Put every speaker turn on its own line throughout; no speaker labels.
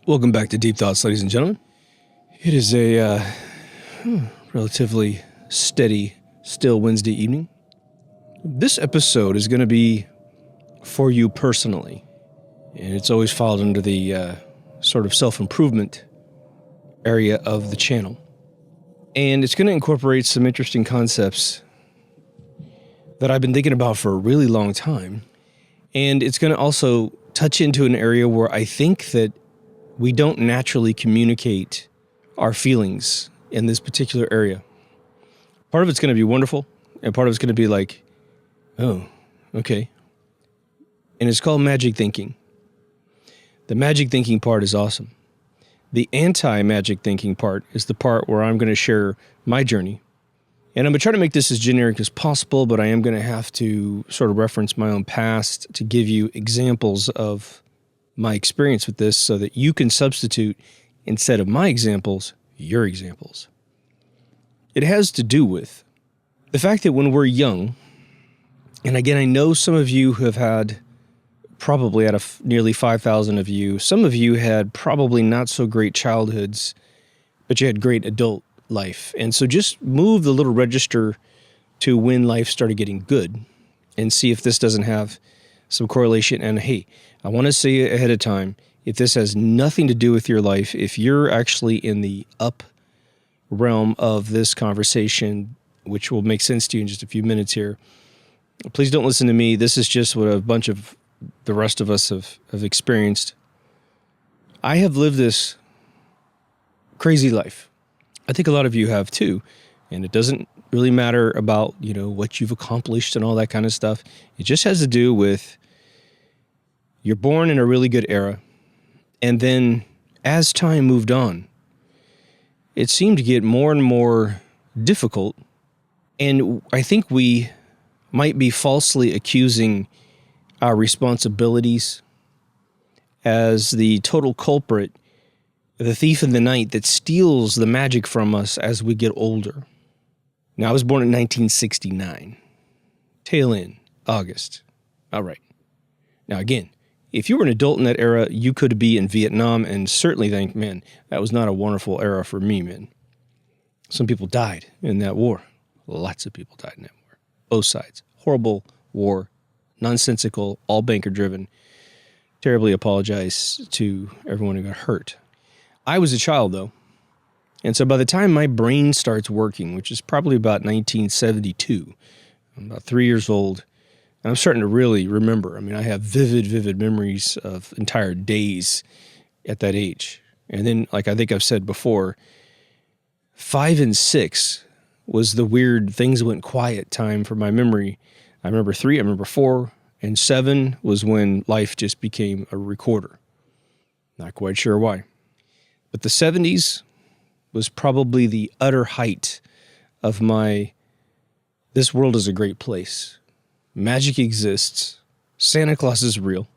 Welcome back to Deep Thoughts, ladies and gentlemen. It is a relatively steady, still Wednesday evening. This episode is going to be for you personally, and it's always followed under the sort of self-improvement area of the channel. And it's going to incorporate some interesting concepts that I've been thinking about for a really long time. And it's going to also touch into an area where I think that we don't naturally communicate our feelings in this particular area. Part of it's going to be wonderful, and part of it's going to be like, oh, okay. And it's called magic thinking. The magic thinking part is awesome. The anti-magic thinking part is the part where I'm going to share my journey. And I'm going to try to make this as generic as possible, but I am going to have to sort of reference my own past to give you examples of my experience with this so that you can substitute, instead of my examples, your examples. It has to do with the fact that when we're young, and again, I know some of you have had, probably out of nearly 5,000 of you, some of you had probably not so great childhoods, but you had great adult life. And so just move the little register to when life started getting good and see if this doesn't have some correlation. And hey, I want to say ahead of time, if this has nothing to do with your life, if you're actually in the up realm of this conversation, which will make sense to you in just a few minutes here, please don't listen to me. This is just what a bunch of the rest of us have experienced. I have lived this crazy life. I think a lot of you have too. And it doesn't really matter about, what you've accomplished and all that kind of stuff. It just has to do with you're born in a really good era. And then as time moved on, it seemed to get more and more difficult. And I think we might be falsely accusing our responsibilities as the total culprit, the thief in the night that steals the magic from us as we get older. Now, I was born in 1969, tail end, August. All right. Now, again, if you were an adult in that era, you could be in Vietnam and certainly think, man, that was not a wonderful era for me, man. Some people died in that war. Lots of people died in that war. Both sides. Horrible war. Nonsensical. All banker-driven. Terribly apologize to everyone who got hurt. I was a child, though. And so by the time my brain starts working, which is probably about 1972, I'm about 3 years old, and I'm starting to really remember. I mean, I have vivid memories of entire days at that age. And then, like I think I've said before, 5 and 6 was the weird things went quiet time for my memory. I remember 3, I remember 4, and 7 was when life just became a recorder. Not quite sure why. But the 70s was probably the utter height of my, this world is a great place. Magic exists. Santa Claus is real.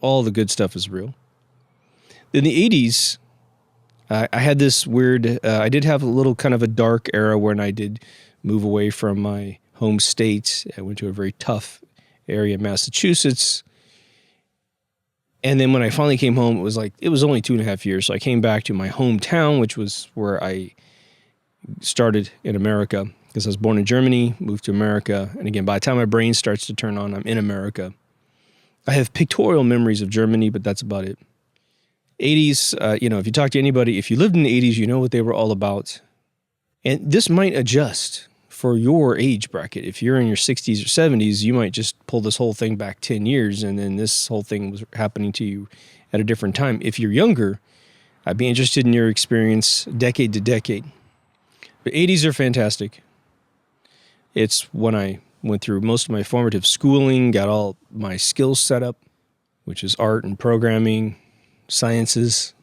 All the good stuff is real. In the 80s, I had this weird, I did have a little kind of a dark era when I did move away from my home state. I went to a very tough area in Massachusetts. And then when I finally came home, it was only 2.5 years. So I came back to my hometown, which was where I started in America. Because I was born in Germany, moved to America. And again, by the time my brain starts to turn on, I'm in America. I have pictorial memories of Germany, but that's about it. 80s, if you talk to anybody, if you lived in the 80s, you know what they were all about. And this might adjust for your age bracket. If you're in your 60s or 70s, you might just pull this whole thing back 10 years, and then this whole thing was happening to you at a different time. If you're younger, I'd be interested in your experience decade to decade. The 80s are fantastic. It's when I went through most of my formative schooling, got all my skills set up, which is art and programming, sciences,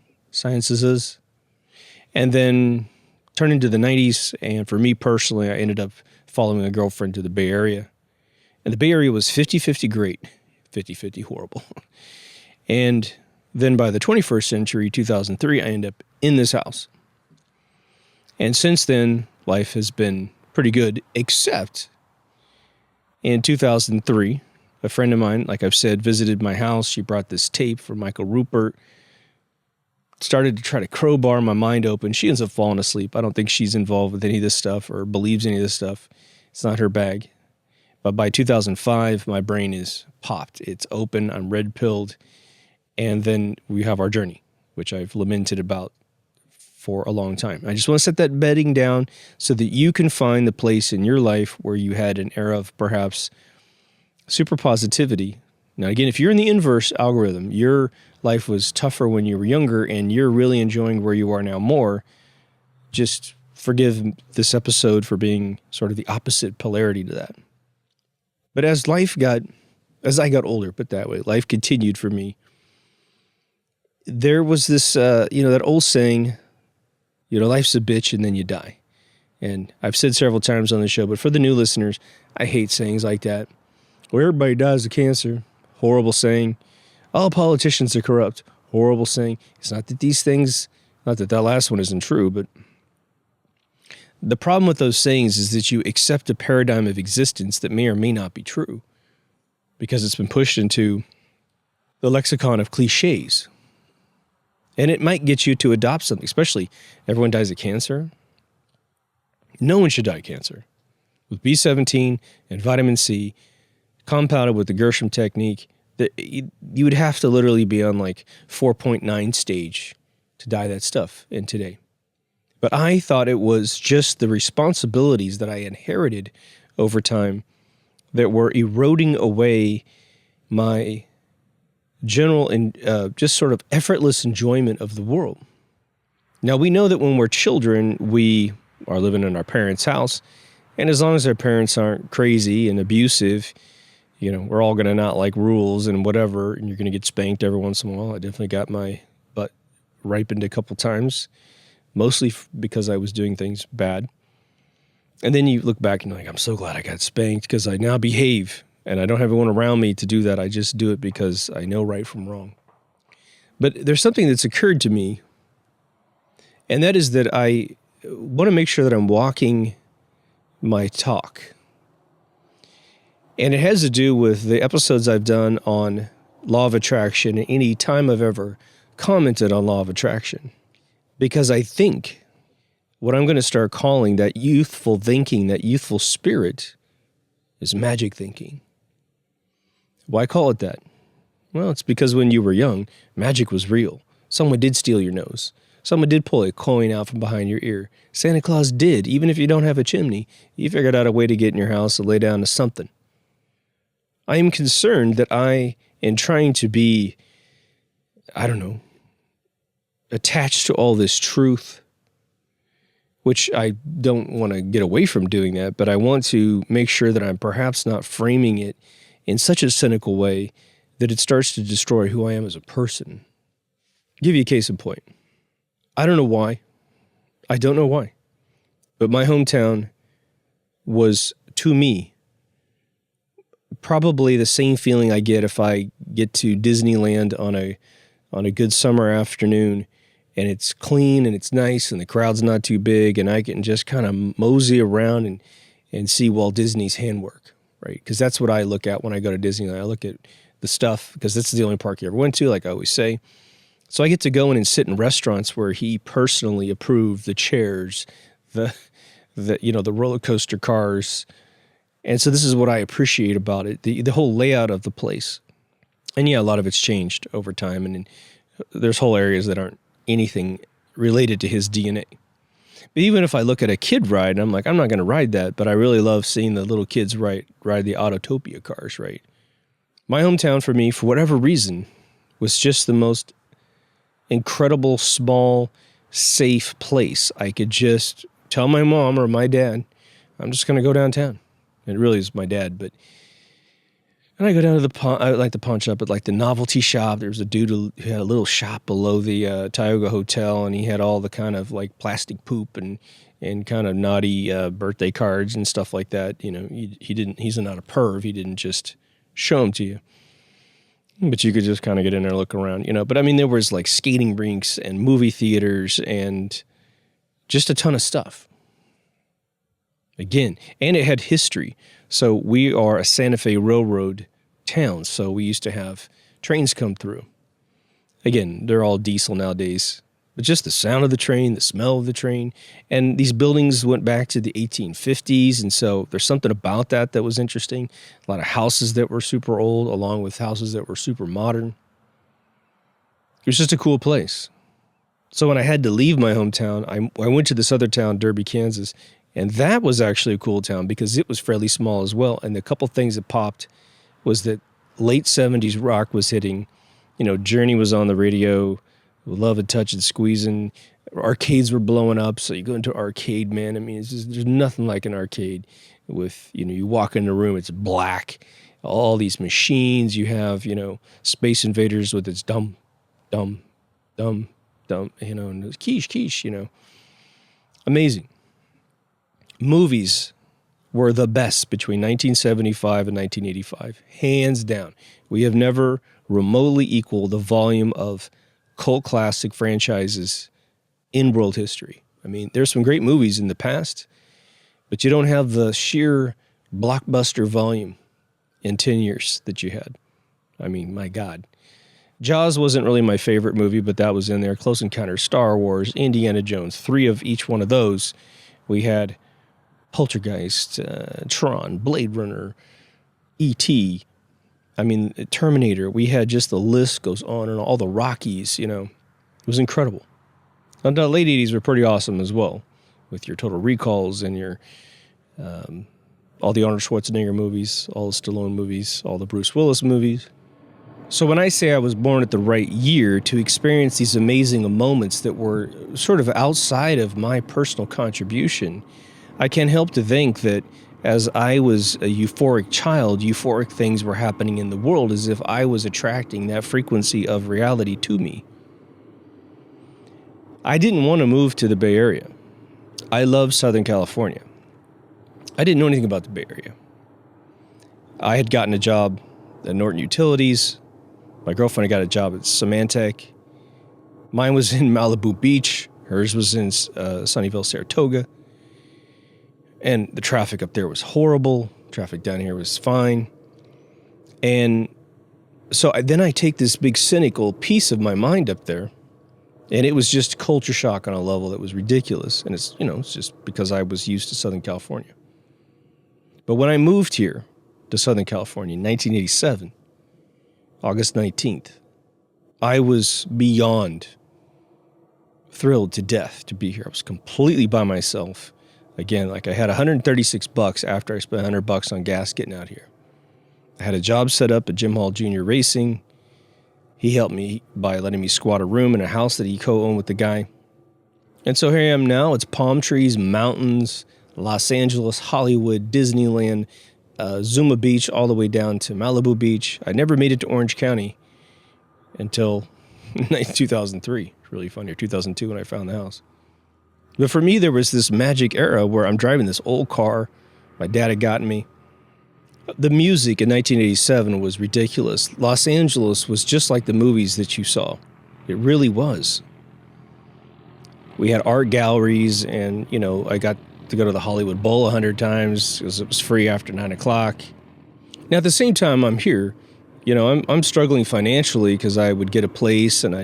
and then turned into the 90s. And for me personally, I ended up following a girlfriend to the Bay Area. And the Bay Area was 50-50 great, 50-50 horrible. And then by the 21st century, 2003, I ended up in this house. And since then, life has been pretty good, except in 2003, a friend of mine, like I've said, visited my house. She brought this tape from Michael Rupert, started to try to crowbar my mind open. She ends up falling asleep. I don't think she's involved with any of this stuff or believes any of this stuff. It's not her bag. But by 2005, my brain is popped. It's open. I'm red-pilled. And then we have our journey, which I've lamented about for a long time. I just want to set that bedding down so that you can find the place in your life where you had an era of perhaps super positivity. Now, again, if you're in the inverse algorithm, your life was tougher when you were younger and you're really enjoying where you are now more, just forgive this episode for being sort of the opposite polarity to that. But as I got older, put that way, life continued for me. There was this, that old saying, life's a bitch and then you die. And I've said several times on the show, but for the new listeners, I hate sayings like that. Well, everybody dies of cancer. Horrible saying. All politicians are corrupt. Horrible saying. It's not that these things, not that last one isn't true, but the problem with those sayings is that you accept a paradigm of existence that may or may not be true because it's been pushed into the lexicon of cliches. And it might get you to adopt something, especially everyone dies of cancer. No one should die of cancer. With B17 and vitamin C, compounded with the Gershom technique, you would have to literally be on like 4.9 stage to die that stuff in today. But I thought it was just the responsibilities that I inherited over time that were eroding away my general and just sort of effortless enjoyment of the world. Now, we know that when we're children, we are living in our parents' house, and as long as our parents aren't crazy and abusive, we're all going to not like rules and whatever, and you're going to get spanked every once in a while. I definitely got my butt ripened a couple times, mostly because I was doing things bad. And then you look back and you're like, I'm so glad I got spanked because I now behave. And I don't have anyone around me to do that. I just do it because I know right from wrong. But there's something that's occurred to me, and that is that I want to make sure that I'm walking my talk. And it has to do with the episodes I've done on law of attraction and any time I've ever commented on law of attraction. Because I think what I'm going to start calling that youthful thinking, that youthful spirit, is magic thinking. Why call it that? Well, it's because when you were young, magic was real. Someone did steal your nose. Someone did pull a coin out from behind your ear. Santa Claus did. Even if you don't have a chimney, you figured out a way to get in your house and lay down to something. I am concerned that I am trying to be, attached to all this truth, which I don't want to get away from doing that, but I want to make sure that I'm perhaps not framing it in such a cynical way that it starts to destroy who I am as a person. I'll give you a case in point. I don't know why. But my hometown was, to me, probably the same feeling I get if I get to Disneyland on a good summer afternoon and it's clean and it's nice and the crowd's not too big and I can just kind of mosey around and see Walt Disney's handwork, right? Because that's what I look at when I go to Disneyland. I look at the stuff because that's the only park you ever went to, like I always say. So I get to go in and sit in restaurants where he personally approved the chairs, the roller coaster cars. And so this is what I appreciate about it, the whole layout of the place. And yeah, a lot of it's changed over time, and there's whole areas that aren't anything related to his DNA. But even if I look at a kid ride, I'm like, I'm not going to ride that, but I really love seeing the little kids ride the Autotopia cars, right? My hometown, for me, for whatever reason, was just the most incredible, small, safe place. I could just tell my mom or my dad, I'm just going to go downtown. It really is my dad, but and I go down to the pawn shop, but like the novelty shop, there was a dude who had a little shop below the Tioga Hotel, and he had all the kind of like plastic poop and kind of naughty birthday cards and stuff like that. He's not a perv. He didn't just show them to you. But you could just kind of get in there and look around, But I mean, there was like skating rinks and movie theaters and just a ton of stuff. Again, and it had history. So we are a Santa Fe Railroad town, so we used to have trains come through. Again, they're all diesel nowadays. But just the sound of the train, the smell of the train, and these buildings went back to the 1850s, and so there's something about that was interesting. A lot of houses that were super old, along with houses that were super modern. It was just a cool place. So when I had to leave my hometown, I went to this other town, Derby, Kansas, and that was actually a cool town because it was fairly small as well. And the couple things that popped was that late 70s rock was hitting. Journey was on the radio, Love and Touch and Squeezing. Arcades were blowing up, so you go into arcade, man. I mean, there's nothing like an arcade with, you walk in the room, it's black, all these machines. You have, Space Invaders with its dumb, and it's quiche, Amazing. Movies were the best between 1975 and 1985, hands down. We have never remotely equaled the volume of cult classic franchises in world history. I mean, there's some great movies in the past, but you don't have the sheer blockbuster volume in 10 years that you had. I mean, my God. Jaws wasn't really my favorite movie, but that was in there. Close Encounters, Star Wars, Indiana Jones, 3 of each one of those. We had Poltergeist, Tron, Blade Runner, E.T., Terminator. We had just the list goes on and all the Rockies, It was incredible. And the late 80s were pretty awesome as well, with your Total Recalls and your all the Arnold Schwarzenegger movies, all the Stallone movies, all the Bruce Willis movies. So when I say I was born at the right year to experience these amazing moments that were sort of outside of my personal contribution, I can't help to think that as I was a euphoric child, euphoric things were happening in the world as if I was attracting that frequency of reality to me. I didn't want to move to the Bay Area. I love Southern California. I didn't know anything about the Bay Area. I had gotten a job at Norton Utilities. My girlfriend had got a job at Symantec. Mine was in Malibu Beach. Hers was in Sunnyvale, Saratoga. And the traffic up there was horrible. Traffic down here was fine. And so then I take this big cynical piece of my mind up there, and it was just culture shock on a level that was ridiculous. And it's just because I was used to Southern California. But when I moved here to Southern California in 1987, August 19th, I was beyond thrilled to death to be here. I was completely by myself. Again, I had $136 after I spent $100 on gas getting out here. I had a job set up at Jim Hall Jr. Racing. He helped me by letting me squat a room in a house that he co-owned with the guy. And so here I am now. It's palm trees, mountains, Los Angeles, Hollywood, Disneyland, Zuma Beach, all the way down to Malibu Beach. I never made it to Orange County until 2003. It's really funny, or 2002 when I found the house. But for me, there was this magic era where I'm driving this old car my dad had gotten me. The music in 1987 was ridiculous. Los Angeles was just like the movies that you saw. It really was. We had art galleries, and, I got to go to the Hollywood Bowl 100 times because it was free after 9 o'clock. Now, at the same time, I'm here. I'm struggling financially because I would get a place, and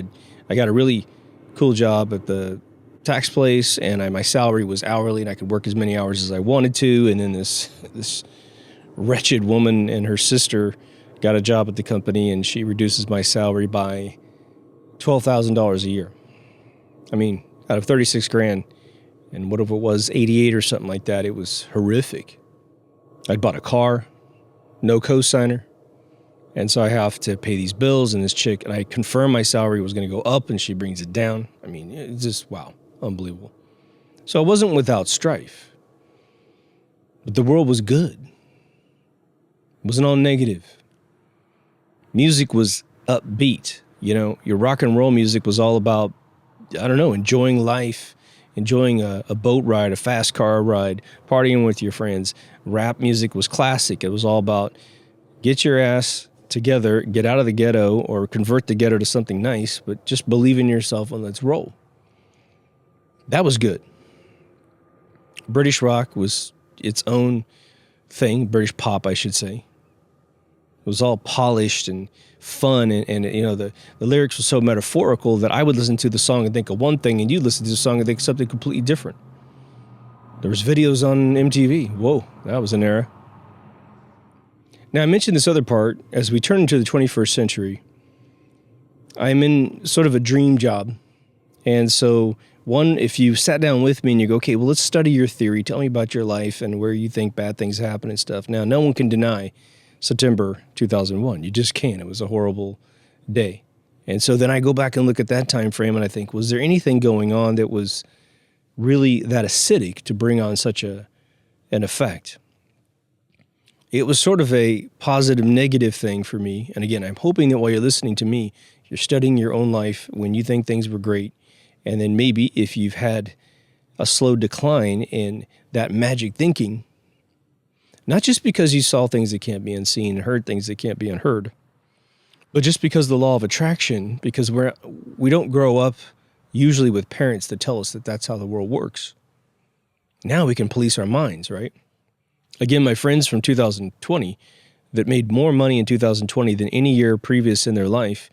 I got a really cool job at the tax place, and my salary was hourly, and I could work as many hours as I wanted to. And then this wretched woman and her sister got a job at the company, and she reduces my salary by $12,000 a year. Out of 36 grand, and whatever it was, 88 or something like that, it was horrific. I'd bought a car, no cosigner, and so I have to pay these bills, and this chick, and I confirmed my salary was going to go up, and she brings it down. It's just, wow, unbelievable. So I wasn't without strife, but the world was good. It wasn't all negative. Music was upbeat. Your rock and roll music was all about, enjoying life, enjoying a boat ride, a fast car ride, partying with your friends. Rap music was classic. It was all about get your ass together, get out of the ghetto, or convert the ghetto to something nice, but just believe in yourself and let's roll. That was good. British rock was its own thing, British pop, I should say. It was all polished and fun, and the lyrics were so metaphorical that I would listen to the song and think of one thing, and you'd listen to the song and think something completely different. There was videos on MTV. Whoa, that was an era. Now, I mentioned this other part. As we turn into the 21st century, I'm in sort of a dream job. And so, one, if you sat down with me and you go, okay, well, let's study your theory. Tell me about your life and where you think bad things happen and stuff. Now, no one can deny September 2001. You just can't. It was a horrible day. And so then I go back and look at that time frame and I think, was there anything going on that was really that acidic to bring on such an effect? It was sort of a positive, negative thing for me. And again, I'm hoping that while you're listening to me, you're studying your own life when you think things were great. And then maybe if you've had a slow decline in that magic thinking, not just because you saw things that can't be unseen and heard things that can't be unheard, but just because of the law of attraction, because we don't grow up usually with parents that tell us that that's how the world works. Now we can police our minds, right? Again, my friends from 2020 that made more money in 2020 than any year previous in their life,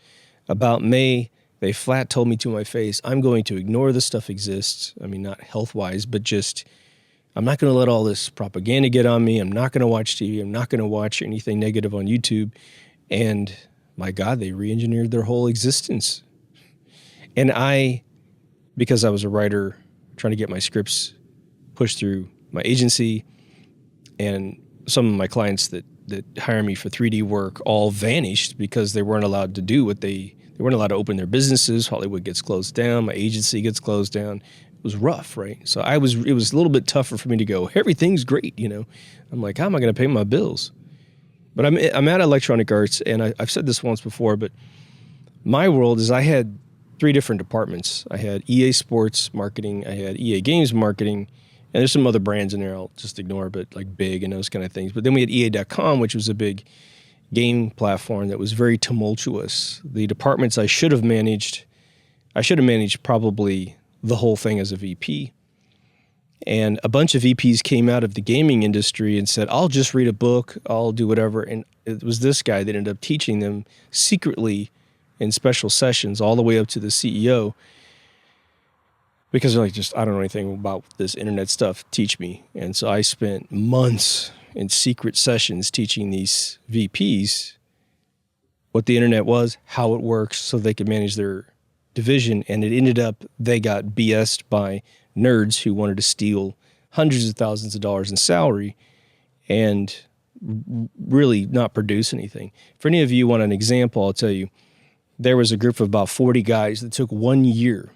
about May, they flat told me to my face, I'm going to ignore this stuff exists. I mean, not health-wise, but just, I'm not going to let all this propaganda get on me. I'm not going to watch TV. I'm not going to watch anything negative on YouTube. And my God, they re-engineered their whole existence. And because I was a writer trying to get my scripts pushed through my agency, and some of my clients that hire me for 3D work all vanished because they weren't allowed to do what they weren't allowed to open their businesses. Hollywood gets closed down. My agency gets closed down. It was rough, right? So it was a little bit tougher for me to go, everything's great, I'm like, how am I going to pay my bills? But I'm at Electronic Arts, and I've said this once before, but my world is I had 3 different departments. I had EA Sports Marketing, I had EA Games Marketing, and there's some other brands in there I'll just ignore, but like Big and those kind of things. But then we had EA.com, which was a big game platform that was very tumultuous. The departments I should have managed probably the whole thing as a VP. And a bunch of VPs came out of the gaming industry and said, I'll just read a book, I'll do whatever. And it was this guy that ended up teaching them secretly in special sessions all the way up to the CEO. Because they're like, I don't know anything about this internet stuff, teach me. And so I spent months in secret sessions teaching these VPs what the internet was, how it works, so they could manage their division. And it ended up, they got BS'd by nerds who wanted to steal hundreds of thousands of dollars in salary and really not produce anything. For any of you who want an example, I'll tell you, there was a group of about 40 guys that took 1 year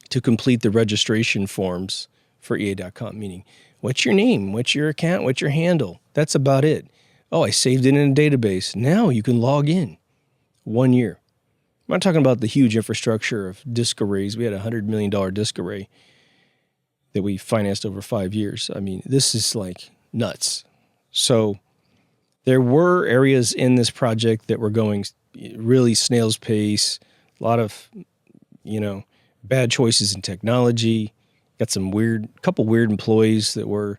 to complete the registration forms for EA.com, meaning, what's your name? What's your account? What's your handle? That's about it. Oh, I saved it in a database. Now you can log in. 1 year. I'm not talking about the huge infrastructure of disk arrays. We had a $100 million disk array that we financed over 5 years. I mean, this is like nuts. So there were areas in this project that were going really snail's pace, a lot of, bad choices in technology, got couple weird employees that were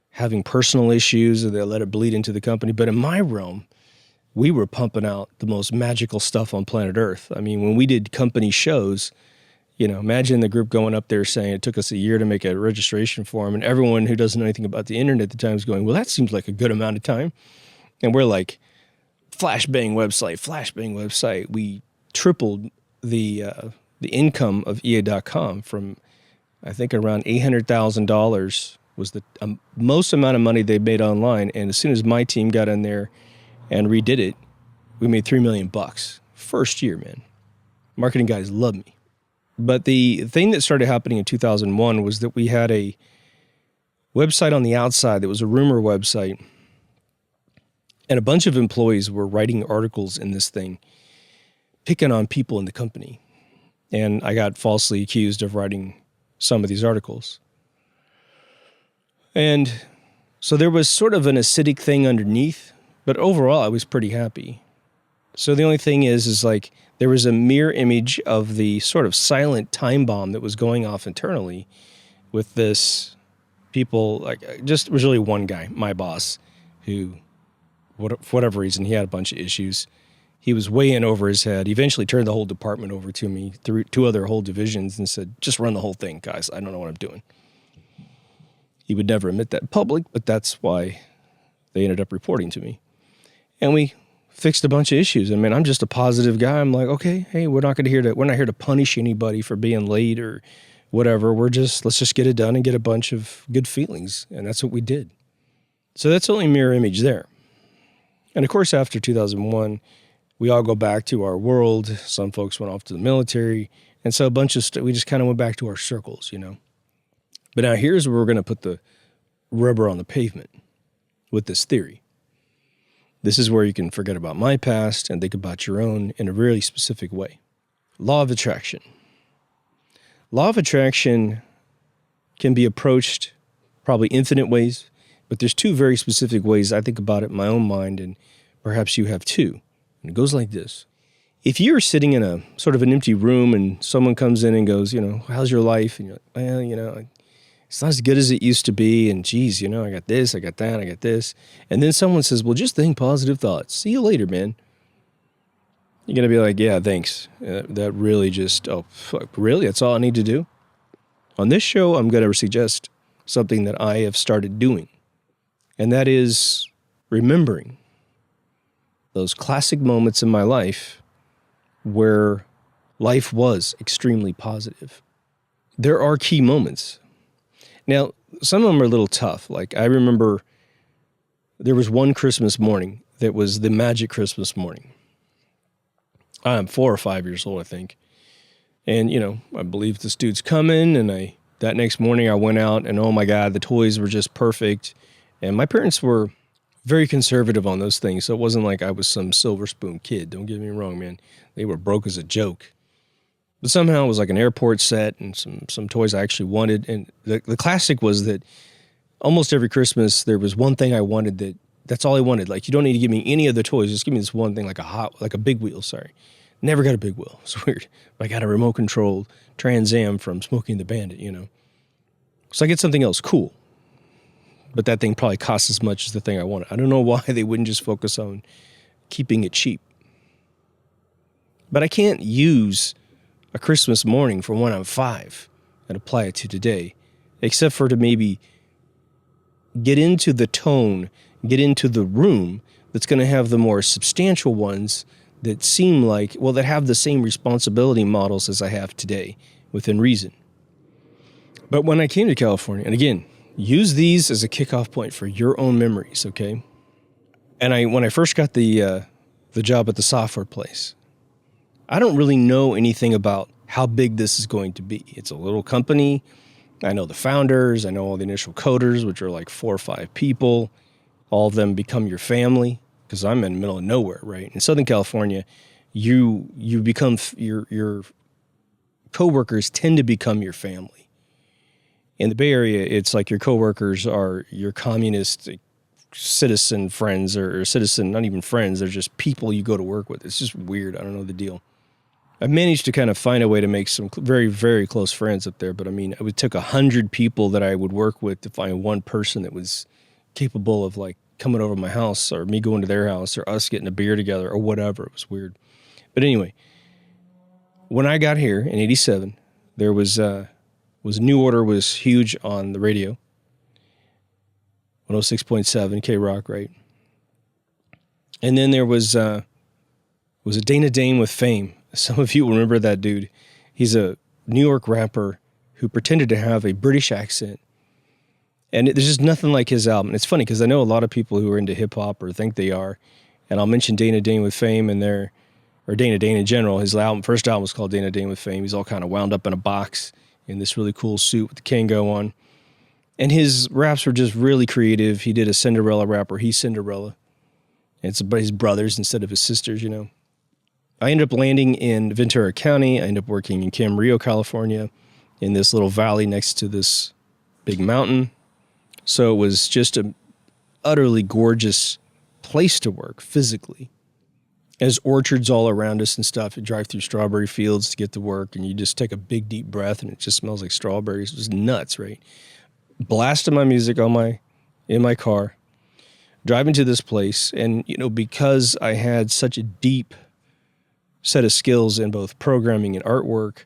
having personal issues and they let it bleed into the company. But in my realm, we were pumping out the most magical stuff on planet Earth. I mean, when we did company shows, imagine the group going up there saying it took us a year to make a registration form, and everyone who doesn't know anything about the internet at the time is going, well, that seems like a good amount of time. And we're like, flashbang website. We tripled the income of EA.com from, I think, around $800,000 was the most amount of money they made online. And as soon as my team got in there and redid it, we made $3 million. First year, man. Marketing guys love me. But the thing that started happening in 2001 was that we had a website on the outside that was a rumor website. And a bunch of employees were writing articles in this thing, picking on people in the company. And I got falsely accused of writing some of these articles. And so there was sort of an acidic thing underneath, but overall I was pretty happy. So the only thing is like there was a mirror image of the sort of silent time bomb that was going off internally with this people, like just was really one guy, my boss, who for whatever reason, he had a bunch of issues. He was way in over his head. He eventually turned the whole department over to me, through 2 other whole divisions, and said, just run the whole thing, guys. I don't know what I'm doing. He would never admit that in public, but that's why they ended up reporting to me. And we fixed a bunch of issues. And man, I'm just a positive guy. I'm like, okay, hey, we're not here to punish anybody for being late or whatever. Let's just get it done and get a bunch of good feelings. And that's what we did. So that's only mirror image there. And of course, after 2001, we all go back to our world. Some folks went off to the military. And so we just kind of went back to our circles, But now here's where we're going to put the rubber on the pavement with this theory. This is where you can forget about my past and think about your own in a really specific way. Law of attraction. Law of attraction can be approached probably infinite ways, but there's 2 very specific ways I think about it in my own mind, and perhaps you have too. And it goes like this. If you're sitting in a sort of an empty room and someone comes in and goes, how's your life? And you're like, well, it's not as good as it used to be. And geez, I got this, I got that, I got this. And then someone says, well, just think positive thoughts. See you later, man. You're going to be like, yeah, thanks. That really just, oh, fuck, really? That's all I need to do? On this show, I'm going to suggest something that I have started doing. And that is remembering those classic moments in my life where life was extremely positive. There are key moments. Now, some of them are a little tough. Like, I remember there was one Christmas morning that was the magic Christmas morning. I'm 4 or 5 years old, I think. And, I believe this dude's coming. And that next morning I went out and, oh my God, the toys were just perfect. And my parents were very conservative on those things. So it wasn't like I was some silver spoon kid. Don't get me wrong, man. They were broke as a joke. But somehow it was like an airport set and some toys I actually wanted. And the classic was that almost every Christmas there was one thing I wanted that's all I wanted. Like, you don't need to give me any other toys. Just give me this one thing, like a big wheel, sorry. Never got a big wheel. It's weird. But I got a remote-controlled Trans Am from Smokey and the Bandit, So I get something else cool. But that thing probably costs as much as the thing I wanted. I don't know why they wouldn't just focus on keeping it cheap. But I can't use a Christmas morning from when I'm 5 and apply it to today, except for to maybe get into the tone, get into the room that's going to have the more substantial ones that seem like, well, that have the same responsibility models as I have today, within reason. But when I came to California, and again, use these as a kickoff point for your own memories, okay? And when I first got the job at the software place, I don't really know anything about how big this is going to be. It's a little company. I know the founders. I know all the initial coders, which are like 4 or 5 people. All of them become your family, because I'm in the middle of nowhere, right? In Southern California, you become, your coworkers tend to become your family. In the Bay Area, it's like your coworkers are your communist citizen friends, or citizen, not even friends. They're just people you go to work with. It's just weird. I don't know the deal. I've managed to kind of find a way to make some very, very close friends up there. But I mean, it took 100 people that I would work with to find one person that was capable of like coming over to my house, or me going to their house, or us getting a beer together, or whatever. It was weird. But anyway, when I got here in 87, there was New Order was huge on the radio. 106.7 K-Rock, right? And then there was a Dana Dane with Fame. Some of you will remember that dude. He's a New York rapper who pretended to have a British accent. And there's just nothing like his album. And it's funny because I know a lot of people who are into hip-hop or think they are. And I'll mention Dana Dane with Fame or Dana Dane in general. His first album was called Dana Dane with Fame. He's all kind of wound up in a box in this really cool suit with the Kango on. And his raps were just really creative. He did a Cinderella rap where he's Cinderella. And it's his brothers instead of his sisters, I ended up landing in Ventura County. I ended up working in Camarillo, California, in this little valley next to this big mountain. So it was just an utterly gorgeous place to work physically. There's orchards all around us and stuff. You drive through strawberry fields to get to work, and you just take a big, deep breath, and it just smells like strawberries. It was nuts, right? Blasting my music in my car. driving to this place. And, because I had such a deep set of skills in both programming and artwork,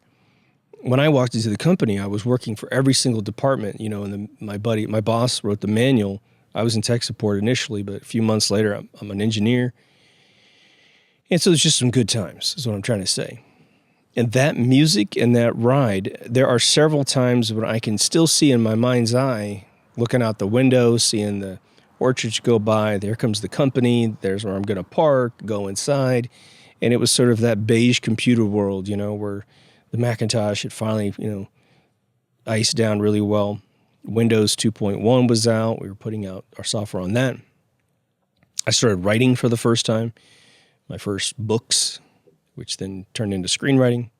when I walked into the company, I was working for every single department, and my boss wrote the manual. I was in tech support initially, but a few months later, I'm an engineer. And so it's just some good times, is what I'm trying to say. And that music and that ride, there are several times when I can still see in my mind's eye, looking out the window, seeing the orchards go by. There comes the company. There's where I'm going to park, go inside. And it was sort of that beige computer world, where the Macintosh had finally, iced down really well. Windows 2.1 was out. We were putting out our software on that. I started writing for the first time, my first books, which then turned into screenwriting.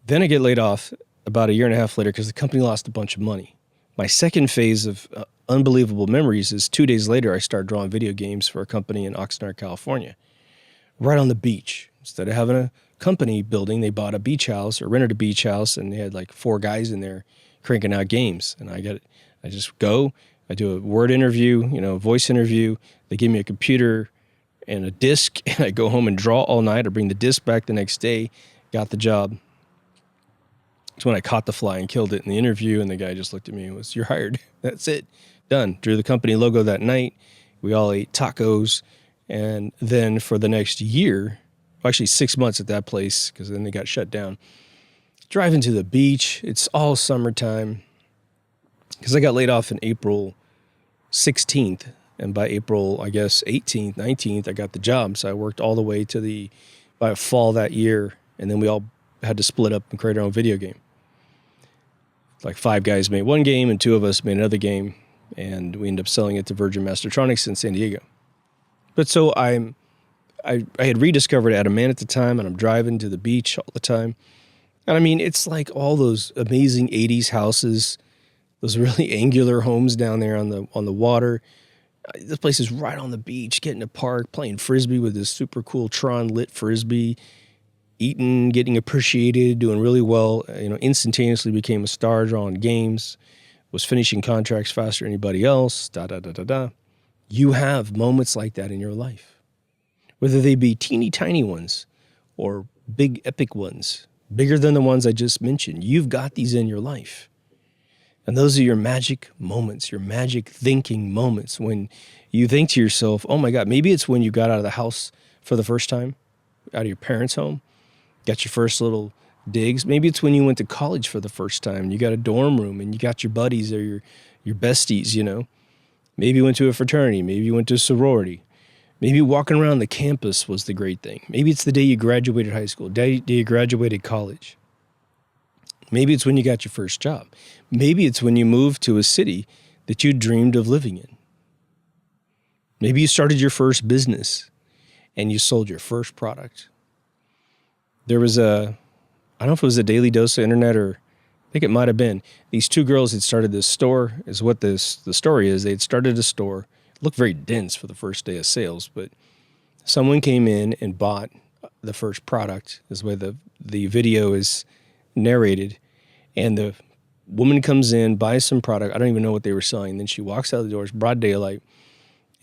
Then I get laid off about a year and a half later because the company lost a bunch of money. My second phase of unbelievable memories is 2 days later, I started drawing video games for a company in Oxnard, California, right on the beach. Instead of having a company building, they bought a beach house or rented a beach house, and they had like 4 guys in there cranking out games. And I just go, I do a word interview, voice interview. They give me a computer and a disc, and I go home and draw all night. I bring the disc back the next day, got the job. It's when I caught the fly and killed it in the interview, and the guy just looked at me and was, "You're hired." That's it. Done. Drew the company logo that night. We all ate tacos. And then for the next year, actually 6 months at that place, because then they got shut down, driving to the beach. It's all summertime. Because I got laid off in April 16th. And by April, I guess, 18th, 19th, I got the job. So I worked all the way to by fall that year. And then we all had to split up and create our own video game. Like 5 guys made one game and 2 of us made another game. And we ended up selling it to Virgin Mastertronics in San Diego. But so I had rediscovered Adam Man at the time, and I'm driving to the beach all the time. And I mean, it's like all those amazing 80s houses, those really angular homes down there on the water. This place is right on the beach, getting to park, playing Frisbee with this super cool Tron lit Frisbee, eating, getting appreciated, doing really well, instantaneously became a star drawing games, was finishing contracts faster than anybody else, You have moments like that in your life, whether they be teeny tiny ones or big epic ones, bigger than the ones I just mentioned. You've got these in your life. And those are your magic moments, your magic thinking moments when you think to yourself, oh my God, maybe it's when you got out of the house for the first time, out of your parents' home, got your first little digs. Maybe it's when you went to college for the first time and you got a dorm room and you got your buddies or your besties, Maybe you went to a fraternity. Maybe you went to a sorority. Maybe walking around the campus was the great thing. Maybe it's the day you graduated high school, day you graduated college. Maybe it's when you got your first job. Maybe it's when you moved to a city that you dreamed of living in. Maybe you started your first business and you sold your first product. There was I don't know if it was a Daily Dose of Internet or I think it might have been. These 2 girls had started this store, is what the story is. They had started a store. It looked very dense for the first day of sales, but someone came in and bought the first product, is the way the video is narrated. And the woman comes in, buys some product. I don't even know what they were selling. Then she walks out the door. It's broad daylight.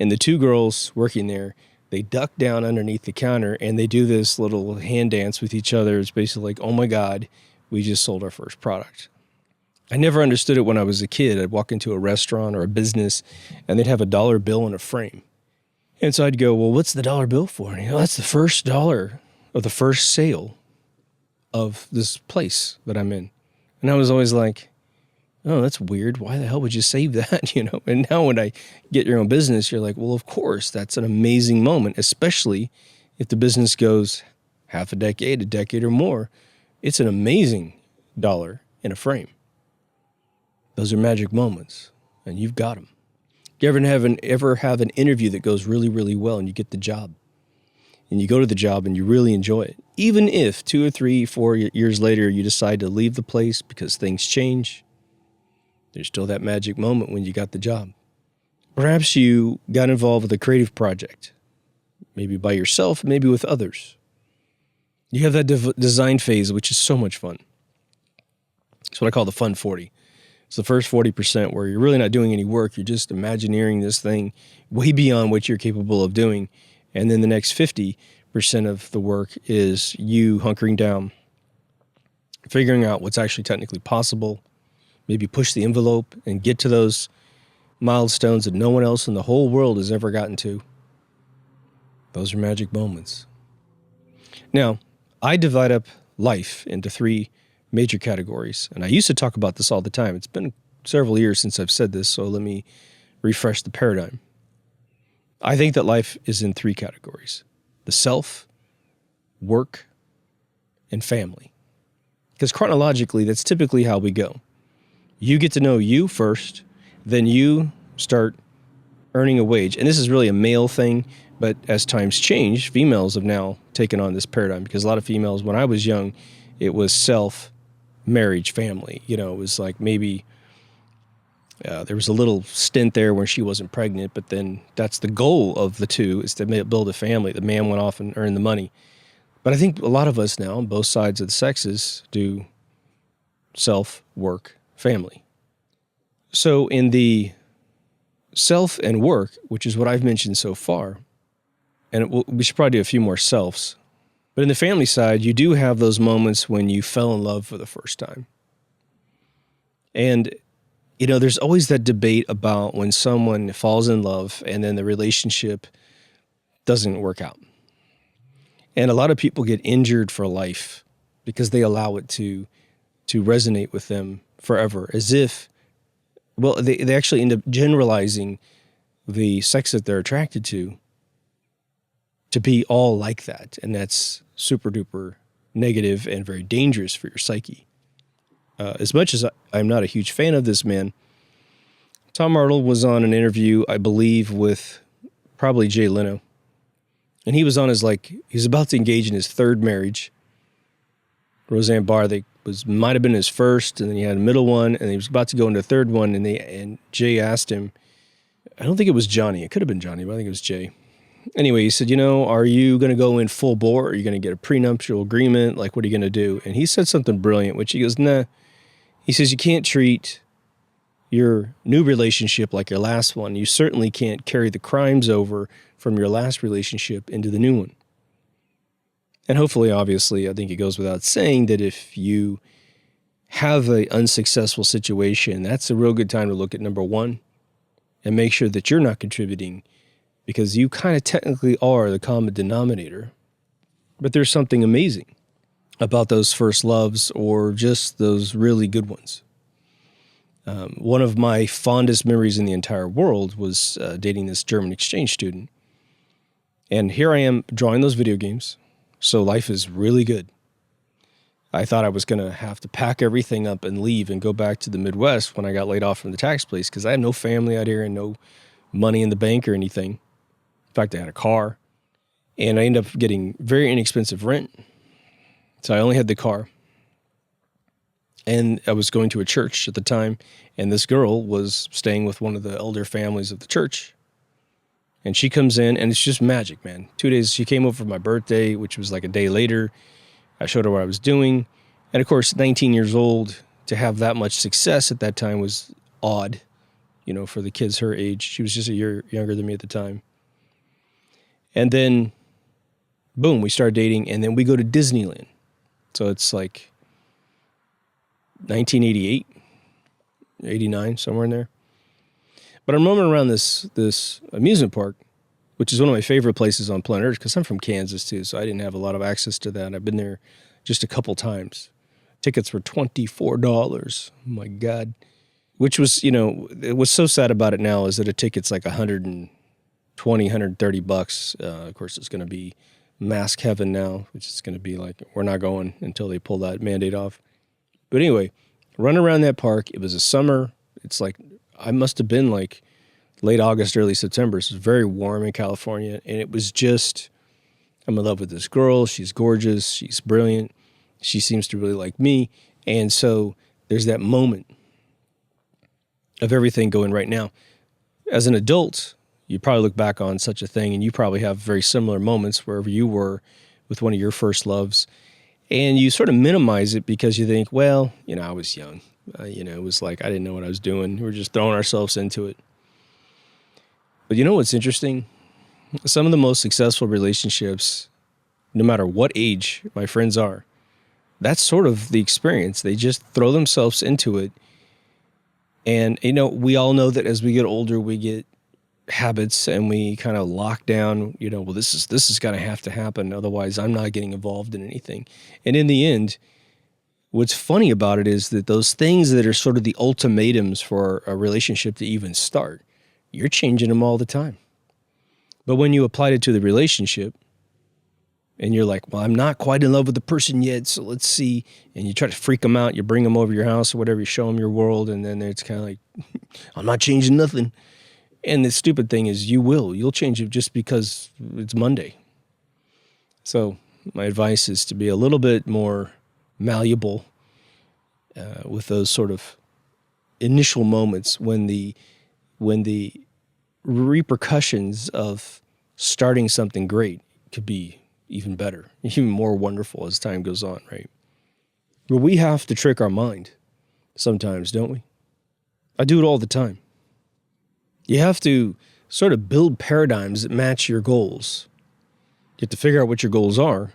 And the 2 girls working there, they duck down underneath the counter and they do this little hand dance with each other. It's basically like, oh my God, we just sold our first product. I never understood it when I was a kid. I'd walk into a restaurant or a business and they'd have a dollar bill in a frame. And so I'd go, well, what's the dollar bill for? And that's the first dollar of the first sale of this place that I'm in. And I was always like, oh, that's weird. Why the hell would you save that? And now when I get your own business, you're like, well, of course, that's an amazing moment, especially if the business goes half a decade or more. It's an amazing dollar in a frame. Those are magic moments, and you've got them. Do you ever have an interview that goes really, really well and you get the job? And you go to the job and you really enjoy it. Even if 2 or 3, 4 years later you decide to leave the place because things change, there's still that magic moment when you got the job. Perhaps you got involved with a creative project, maybe by yourself, maybe with others. You have that design phase, which is so much fun. It's what I call the fun 40. It's the first 40% where you're really not doing any work. You're just imagineering this thing way beyond what you're capable of doing. And then the next 50% of the work is you hunkering down, figuring out what's actually technically possible, maybe push the envelope and get to those milestones that no one else in the whole world has ever gotten to. Those are magic moments. Now, I divide up life into 3 major categories, and I used to talk about this all the time. It's been several years since I've said this, so let me refresh the paradigm. I think that life is in 3 categories: the self, work, and family. Because chronologically, that's typically how we go. You get to know you first, then you start earning a wage. And this is really a male thing, but as times change, females have now taken on this paradigm, because a lot of females, when I was young, it was self, marriage, family. You know, it was like maybe there was a little stint there when she wasn't pregnant, but then that's the goal of the two, is to build a family. The man went off and earned the money. But I think a lot of us now, on both sides of the sexes, do self, work, family. So in the self and work, which is what I've mentioned so far, and we should probably do a few more selves, but in the family side, you do have those moments when you fell in love for the first time. And, you know, there's always that debate about when someone falls in love and then the relationship doesn't work out. And a lot of people get injured for life because they allow it to resonate with them forever, as if, well, they actually end up generalizing the sex that they're attracted to be all like that. And that's super duper negative and very dangerous for your psyche. As much as I'm not a huge fan of this man, Tom Arnold was on an interview, I believe, with probably Jay Leno. And he was on he's about to engage in his 3rd marriage. Roseanne Barr, might have been his first, and then he had a middle one, and he was about to go into a 3rd one, and Jay asked him, I don't think it was Johnny, it could have been Johnny, but I think it was Jay. Anyway, he said, you know, are you going to go in full bore? Are you going to get a prenuptial agreement? Like, what are you going to do? And he said something brilliant, which he goes, nah. He says, you can't treat your new relationship like your last one. You certainly can't carry the crimes over from your last relationship into the new one. And hopefully, obviously, I think it goes without saying that if you have an unsuccessful situation, that's a real good time to look at number 1 and make sure that you're not contributing, because you kind of technically are the common denominator. But there's something amazing about those first loves, or just those really good ones. One of my fondest memories in the entire world was dating this German exchange student. And here I am drawing those video games, so life is really good. I thought I was going to have to pack everything up and leave and go back to the Midwest when I got laid off from the tax place, because I had no family out here and no money in the bank or anything. In fact, I had a car, and I ended up getting very inexpensive rent. So I only had the car, and I was going to a church at the time, and this girl was staying with one of the elder families of the church. And she comes in, and it's just magic, man. 2 days, she came over for my birthday, which was like a day later. I showed her what I was doing. And of course, 19 years old, to have that much success at that time was odd, you know, for the kids her age. She was just a year younger than me at the time. And then, boom, we started dating, and then we go to Disneyland. So it's like 1988, 89, somewhere in there. But I'm roaming around this amusement park, which is one of my favorite places on planet Earth, because I'm from Kansas too, so I didn't have a lot of access to that. I've been there just a couple times. Tickets were $24. Oh my God. Which was, you know, what's so sad about it now is that a ticket's like $120, $130. Of course, it's going to be mask heaven now, which is going to be like, we're not going until they pull that mandate off. But anyway, run around that park. It was a summer. It's like, I must have been like late August, early September. So it was very warm in California. And it was just, I'm in love with this girl. She's gorgeous. She's brilliant. She seems to really like me. And so there's that moment of everything going right now. As an adult, you probably look back on such a thing, and you probably have very similar moments wherever you were with one of your first loves. And you sort of minimize it because you think, well, you know, I was young. It was like I didn't know what I was doing. We were just throwing ourselves into it. But you know what's interesting? Some of the most successful relationships, no matter what age my friends are, that's sort of the experience. They just throw themselves into it. And, we all know that as we get older, we get habits and we kind of lock down, well, this is going to have to happen. Otherwise, I'm not getting involved in anything. And in the end, what's funny about it is that those things that are sort of the ultimatums for a relationship to even start, you're changing them all the time. But when you applied it to the relationship and you're like, well, I'm not quite in love with the person yet, so let's see. And you try to freak them out. You bring them over your house or whatever. You show them your world. And then it's kind of like, I'm not changing nothing. And the stupid thing is you'll change it just because it's Monday. So my advice is to be a little bit more malleable with those sort of initial moments when the repercussions of starting something great could be even better, even more wonderful as time goes on, right? But we have to trick our mind sometimes, don't we? I do it all the time. You have to sort of build paradigms that match your goals. You have to figure out what your goals are,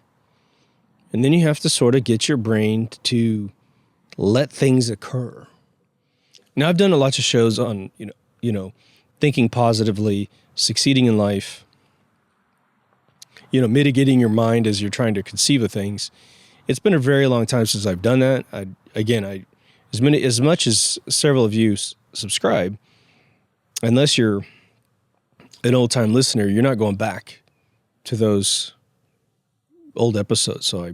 and then you have to sort of get your brain to let things occur. Now, I've done a lot of shows on, thinking positively, succeeding in life, mitigating your mind as you're trying to conceive of things. It's been a very long time since I've done that. As much as several of you subscribe, unless you're an old-time listener, you're not going back to those old episodes. So I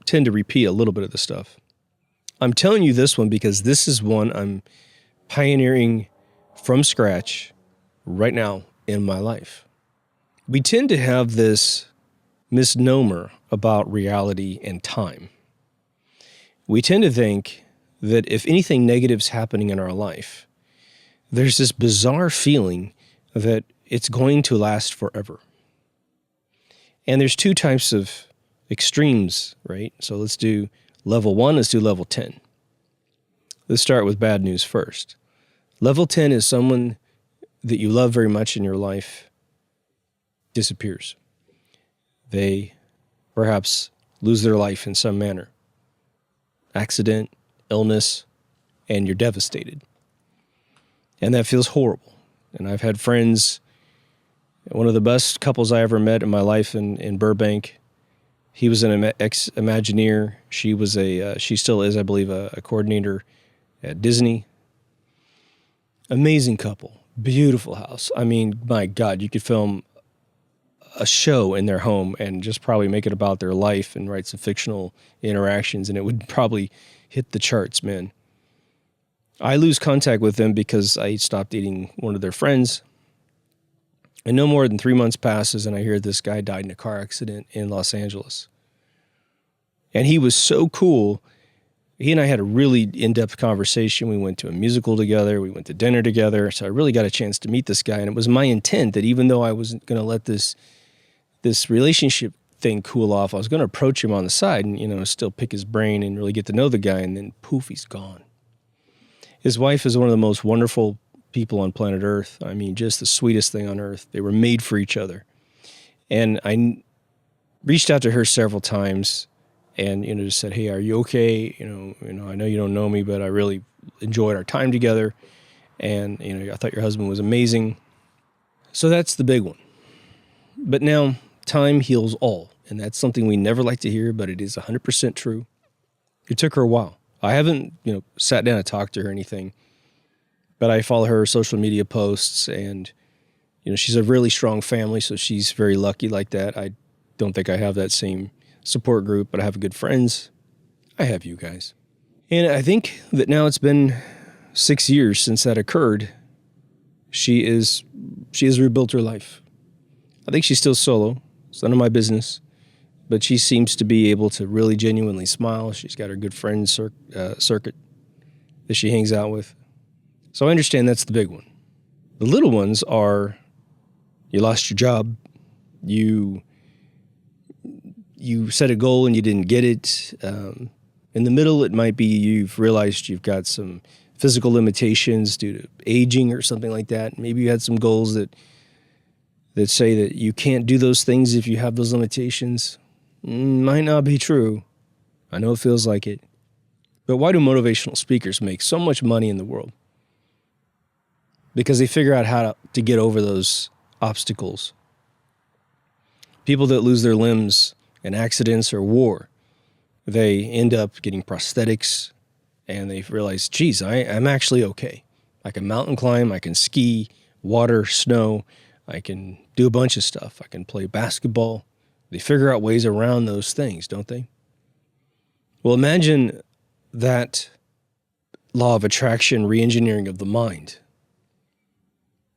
tend to repeat a little bit of the stuff. I'm telling you this one because this is one I'm pioneering from scratch right now in my life. We tend to have this misnomer about reality and time. We tend to think that if anything negative's happening in our life, there's this bizarre feeling that it's going to last forever. And there's two types of extremes, right? So let's do level 1, let's do level 10. Let's start with bad news first. Level 10 is someone that you love very much in your life disappears. They perhaps lose their life in some manner. Accident, illness, and you're devastated. And that feels horrible. And I've had friends, one of the best couples I ever met in my life in Burbank. He was an ex-Imagineer. She still is, I believe, a coordinator at Disney. Amazing couple. Beautiful house. I mean, my God, you could film a show in their home and just probably make it about their life and write some fictional interactions, and it would probably hit the charts, man. I lose contact with them because I stopped dating one of their friends. And no more than 3 months passes and I hear this guy died in a car accident in Los Angeles. And he was so cool. He and I had a really in-depth conversation. We went to a musical together. We went to dinner together. So I really got a chance to meet this guy. And it was my intent that even though I wasn't going to let this relationship thing cool off, I was going to approach him on the side and, still pick his brain and really get to know the guy. And then poof, he's gone. His wife is one of the most wonderful people on planet Earth. I mean, just the sweetest thing on earth. They were made for each other. And I reached out to her several times and, just said, hey, are you okay? I know you don't know me, but I really enjoyed our time together. And, I thought your husband was amazing. So that's the big one. But now time heals all. And that's something we never like to hear, but it is 100% true. It took her a while. I haven't, sat down and talked to her or anything, but I follow her social media posts and, she's a really strong family, so she's very lucky like that. I don't think I have that same support group, but I have good friends. I have you guys. And I think that now it's been 6 years since that occurred. She has rebuilt her life. I think she's still solo. It's none of my business. But she seems to be able to really genuinely smile. She's got her good friend circuit that she hangs out with. So I understand that's the big one. The little ones are, you lost your job, you set a goal and you didn't get it, In the middle, it might be you've realized you've got some physical limitations due to aging or something like that. Maybe you had some goals that say that you can't do those things if you have those limitations. Might not be true. I know it feels like it. But why do motivational speakers make so much money in the world? Because they figure out how to get over those obstacles. People that lose their limbs in accidents or war, they end up getting prosthetics, and they realize, geez, I'm actually okay. I can mountain climb, I can ski, water, snow, I can do a bunch of stuff. I can play basketball. They figure out ways around those things, don't they? Well, imagine that law of attraction, re-engineering of the mind.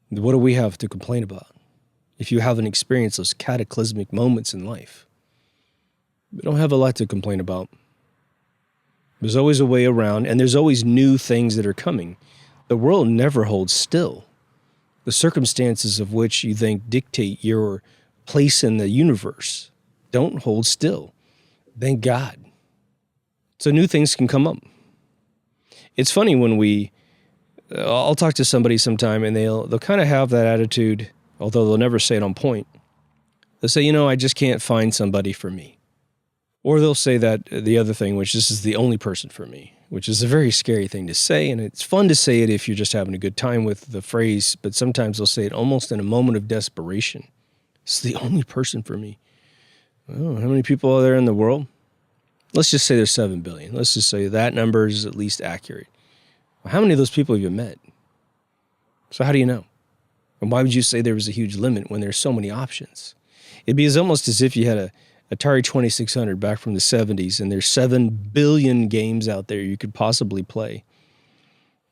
What do we have to complain about if you haven't experienced those cataclysmic moments in life? We don't have a lot to complain about. There's always a way around, and there's always new things that are coming. The world never holds still. The circumstances of which you think dictate your place in the universe don't hold still. Thank God. So new things can come up. It's funny when I'll talk to somebody sometime and they'll kind of have that attitude, although they'll never say it on point. They'll say, I just can't find somebody for me. Or they'll say that the other thing, which this is the only person for me, which is a very scary thing to say. And it's fun to say it if you're just having a good time with the phrase, but sometimes they'll say it almost in a moment of desperation. It's the only person for me. Oh, how many people are there in the world? Let's just say there's 7 billion. Let's just say that number is at least accurate. Well, how many of those people have you met? So how do you know? And why would you say there was a huge limit when there's so many options? It'd be almost as if you had a Atari 2600 back from the 70s, and there's 7 billion games out there you could possibly play.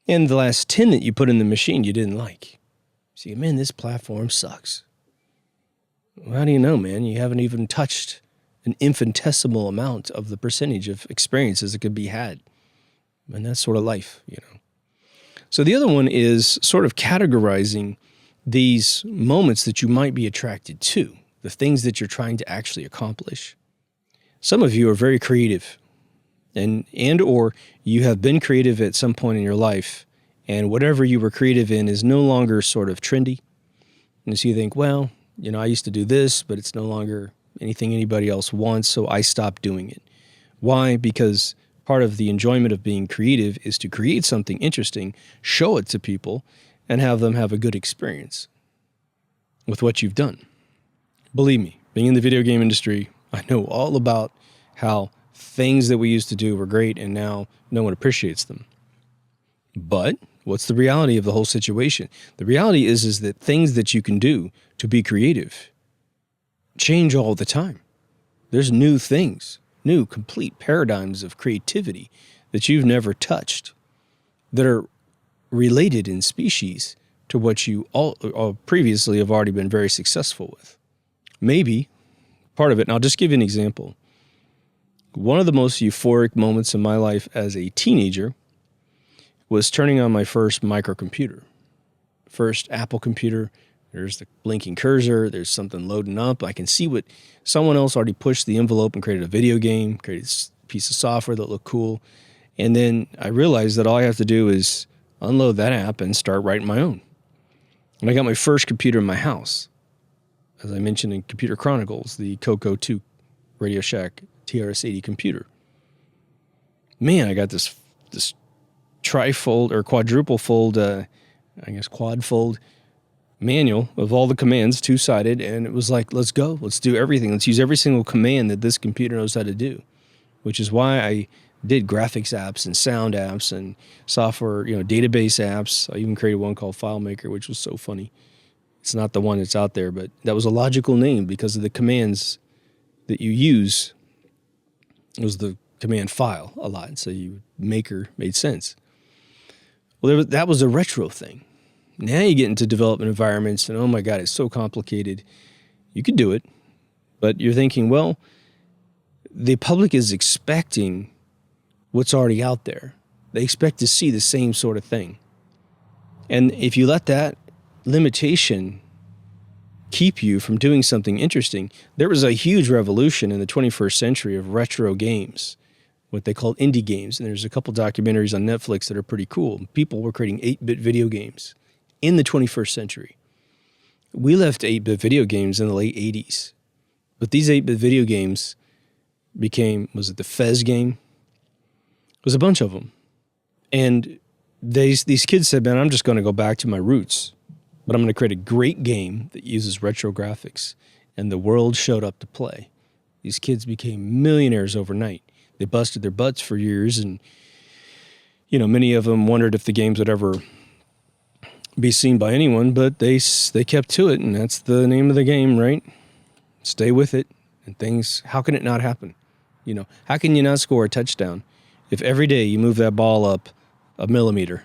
And the last 10 that you put in the machine you didn't like. So you, man, this platform sucks. Well, how do you know, man? You haven't even touched an infinitesimal amount of the percentage of experiences that could be had. And that's sort of life, So the other one is sort of categorizing these moments that you might be attracted to, the things that you're trying to actually accomplish. Some of you are very creative, and or you have been creative at some point in your life, and whatever you were creative in is no longer sort of trendy. And so you think, well, I used to do this, but it's no longer anything anybody else wants, so I stopped doing it. Why? Because part of the enjoyment of being creative is to create something interesting, show it to people, and have them have a good experience with what you've done. Believe me, being in the video game industry, I know all about how things that we used to do were great and now no one appreciates them. But what's the reality of the whole situation? The reality is that things that you can do to be creative change all the time. There's new things, new complete paradigms of creativity that you've never touched that are related in species to what you all previously have already been very successful with. Maybe part of it, and I'll just give you an example. One of the most euphoric moments in my life as a teenager was turning on my first microcomputer. First Apple computer. There's the blinking cursor. There's something loading up. I can see what someone else already pushed the envelope and created a video game, created a piece of software that looked cool. And then I realized that all I have to do is unload that app and start writing my own. And I got my first computer in my house. As I mentioned in Computer Chronicles, the Coco 2 Radio Shack TRS-80 computer. Man, I got this trifold or quadruple fold, quad fold manual of all the commands, two-sided, and it was like, let's go, let's do everything. Let's use every single command that this computer knows how to do, which is why I did graphics apps and sound apps and software, database apps. I even created one called FileMaker, which was so funny. It's not the one that's out there, but that was a logical name because of the commands that you use. It was the command file a lot, so maker made sense. Well, that was a retro thing. Now you get into development environments and, oh my God, it's so complicated. You could do it, but you're thinking, well, the public is expecting what's already out there. They expect to see the same sort of thing. And if you let that limitation keep you from doing something interesting, there was a huge revolution in the 21st century of retro games what they called indie games. And there's a couple documentaries on Netflix that are pretty cool. People were creating 8-bit video games in the 21st century. We left 8-bit video games in the late 80s. But these 8-bit video games became, was it the Fez game? It was a bunch of them. And these kids said, man, I'm just going to go back to my roots, but I'm going to create a great game that uses retro graphics. And the world showed up to play. These kids became millionaires overnight. They busted their butts for years, and, you know, many of them wondered if the games would ever be seen by anyone, but they kept to it, and that's the name of the game, right? Stay with it, and things, how can it not happen? You know, how can you not score a touchdown if every day you move that ball up a millimeter,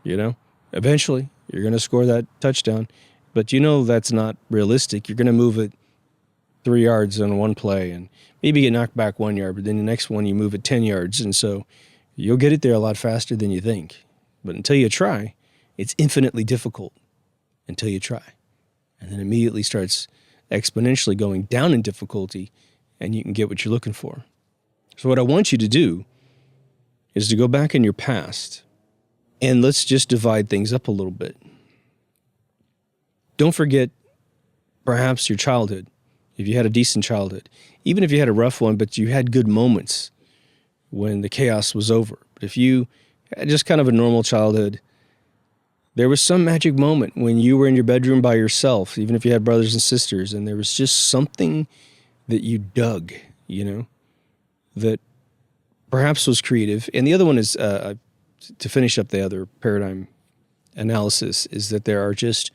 you know? Eventually, you're going to score that touchdown, but you know that's not realistic. You're going to move it 3 yards on one play and maybe get knocked back 1 yard, but then the next one you move it 10 yards, and so you'll get it there a lot faster than you think. But until you try, it's infinitely difficult until you try. And then immediately starts exponentially going down in difficulty, and you can get what you're looking for. So what I want you to do is to go back in your past, and let's just divide things up a little bit. Don't forget perhaps your childhood, if you had a decent childhood. Even if you had a rough one, but you had good moments when the chaos was over. But if you had just kind of a normal childhood, there was some magic moment when you were in your bedroom by yourself, even if you had brothers and sisters, and there was just something that you dug, you know, that perhaps was creative. And the other one is, to finish up the other paradigm analysis, is that there are just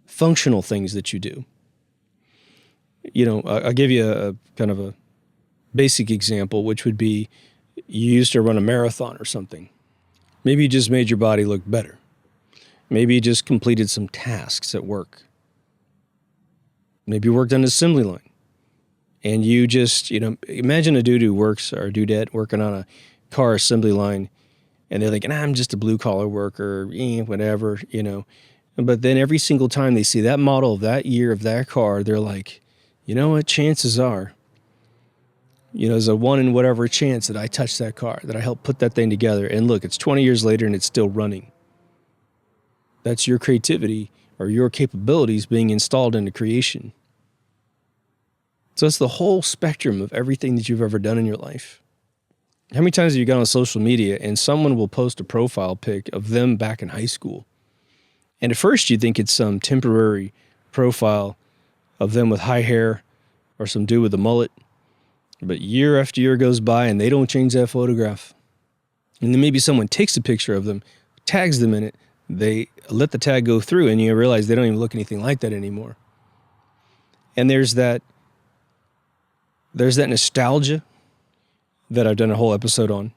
functional things that you do. You know, I'll give you a kind of a basic example, which would be you used to run a marathon or something. Maybe you just made your body look better. Maybe you just completed some tasks at work. Maybe you worked on an assembly line. And you just, you know, imagine a dude who works, or a dudette working on a car assembly line, and they're thinking, I'm just a blue-collar worker, whatever, you know. But then every single time they see that model of that year of that car, they're like, you know what, chances are, you know, there's a 1 in whatever chance that I touched that car, that I helped put that thing together. And look, it's 20 years later and it's still running. That's your creativity or your capabilities being installed into creation. So it's the whole spectrum of everything that you've ever done in your life. How many times have you gone on social media and someone will post a profile pic of them back in high school? And at first you think it's some temporary profile of them with high hair or some dude with a mullet. But year after year goes by and they don't change that photograph. And then maybe someone takes a picture of them, tags them in it, they let the tag go through, and you realize they don't even look anything like that anymore. And there's that nostalgia that I've done a whole episode on.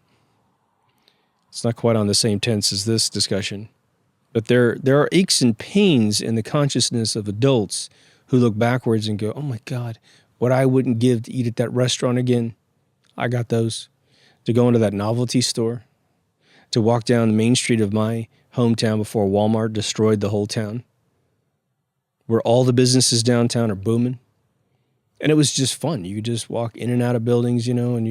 It's not quite on the same tense as this discussion. But there are aches and pains in the consciousness of adults who look backwards and go, oh my God, what I wouldn't give to eat at that restaurant again. I got those. To go into that novelty store. To walk down the main street of my hometown before Walmart destroyed the whole town. Where all the businesses downtown are booming. And it was just fun. You could just walk in and out of buildings, you know, and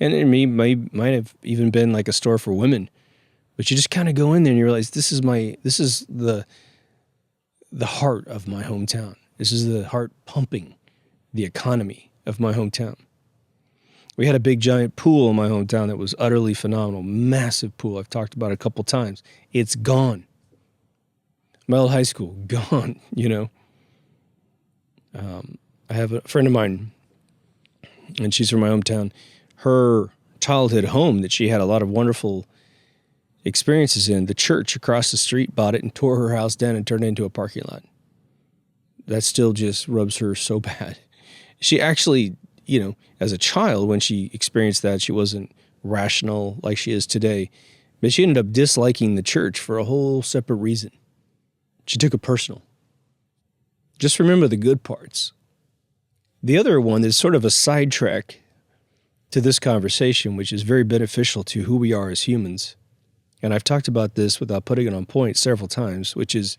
it might have even been like a store for women. But you just kind of go in there and you realize this is the heart of my hometown. This is the heart pumping the economy of my hometown. We had a big giant pool in my hometown that was utterly phenomenal. Massive pool. I've talked about it a couple times. It's gone. My old high school, gone, you know. I have a friend of mine, and she's from my hometown. Her childhood home that she had a lot of wonderful experiences in, the church across the street bought it and tore her house down and turned it into a parking lot. That still just rubs her so bad. She actually, you know, as a child, when she experienced that, she wasn't rational like she is today. But she ended up disliking the church for a whole separate reason. She took it personal. Just remember the good parts. The other one is sort of a sidetrack to this conversation, which is very beneficial to who we are as humans. And I've talked about this without putting it on point several times, which is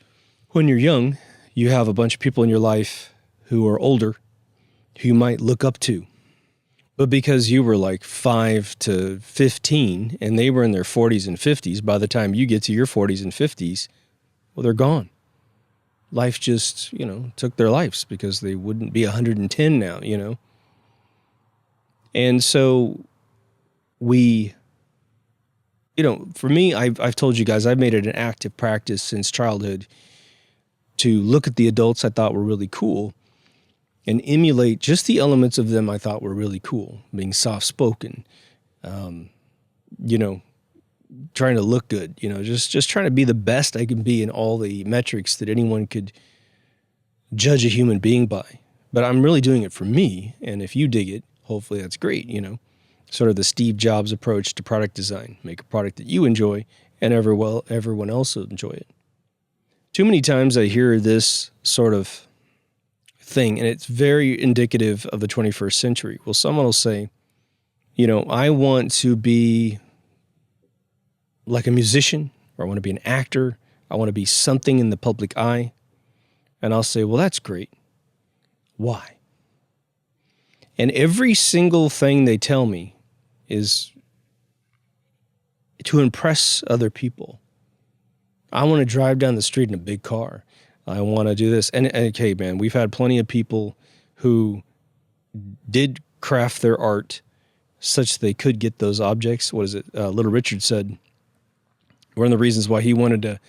when you're young, you have a bunch of people in your life who are older, who you might look up to. But because you were like 5 to 15 and they were in their 40s and 50s, by the time you get to your 40s and 50s, well, they're gone. Life just, took their lives because they wouldn't be 110 now, And so we, for me, I've told you guys, I've made it an active practice since childhood to look at the adults I thought were really cool and emulate just the elements of them I thought were really cool, being soft-spoken, trying to look good, just trying to be the best I can be in all the metrics that anyone could judge a human being by. But I'm really doing it for me, and if you dig it, hopefully that's great, Sort of the Steve Jobs approach to product design. Make a product that you enjoy and everyone else will enjoy it. Too many times I hear this sort of thing, and it's very indicative of the 21st century. Well, someone will say, I want to be like a musician, or I want to be an actor. I want to be something in the public eye. And I'll say, well, that's great. Why? And every single thing they tell me is to impress other people. I want to drive down the street in a big car. I want to do this. And okay, man, we've had plenty of people who did craft their art such they could get those objects. What is it? Little Richard said, one of the reasons why he wanted to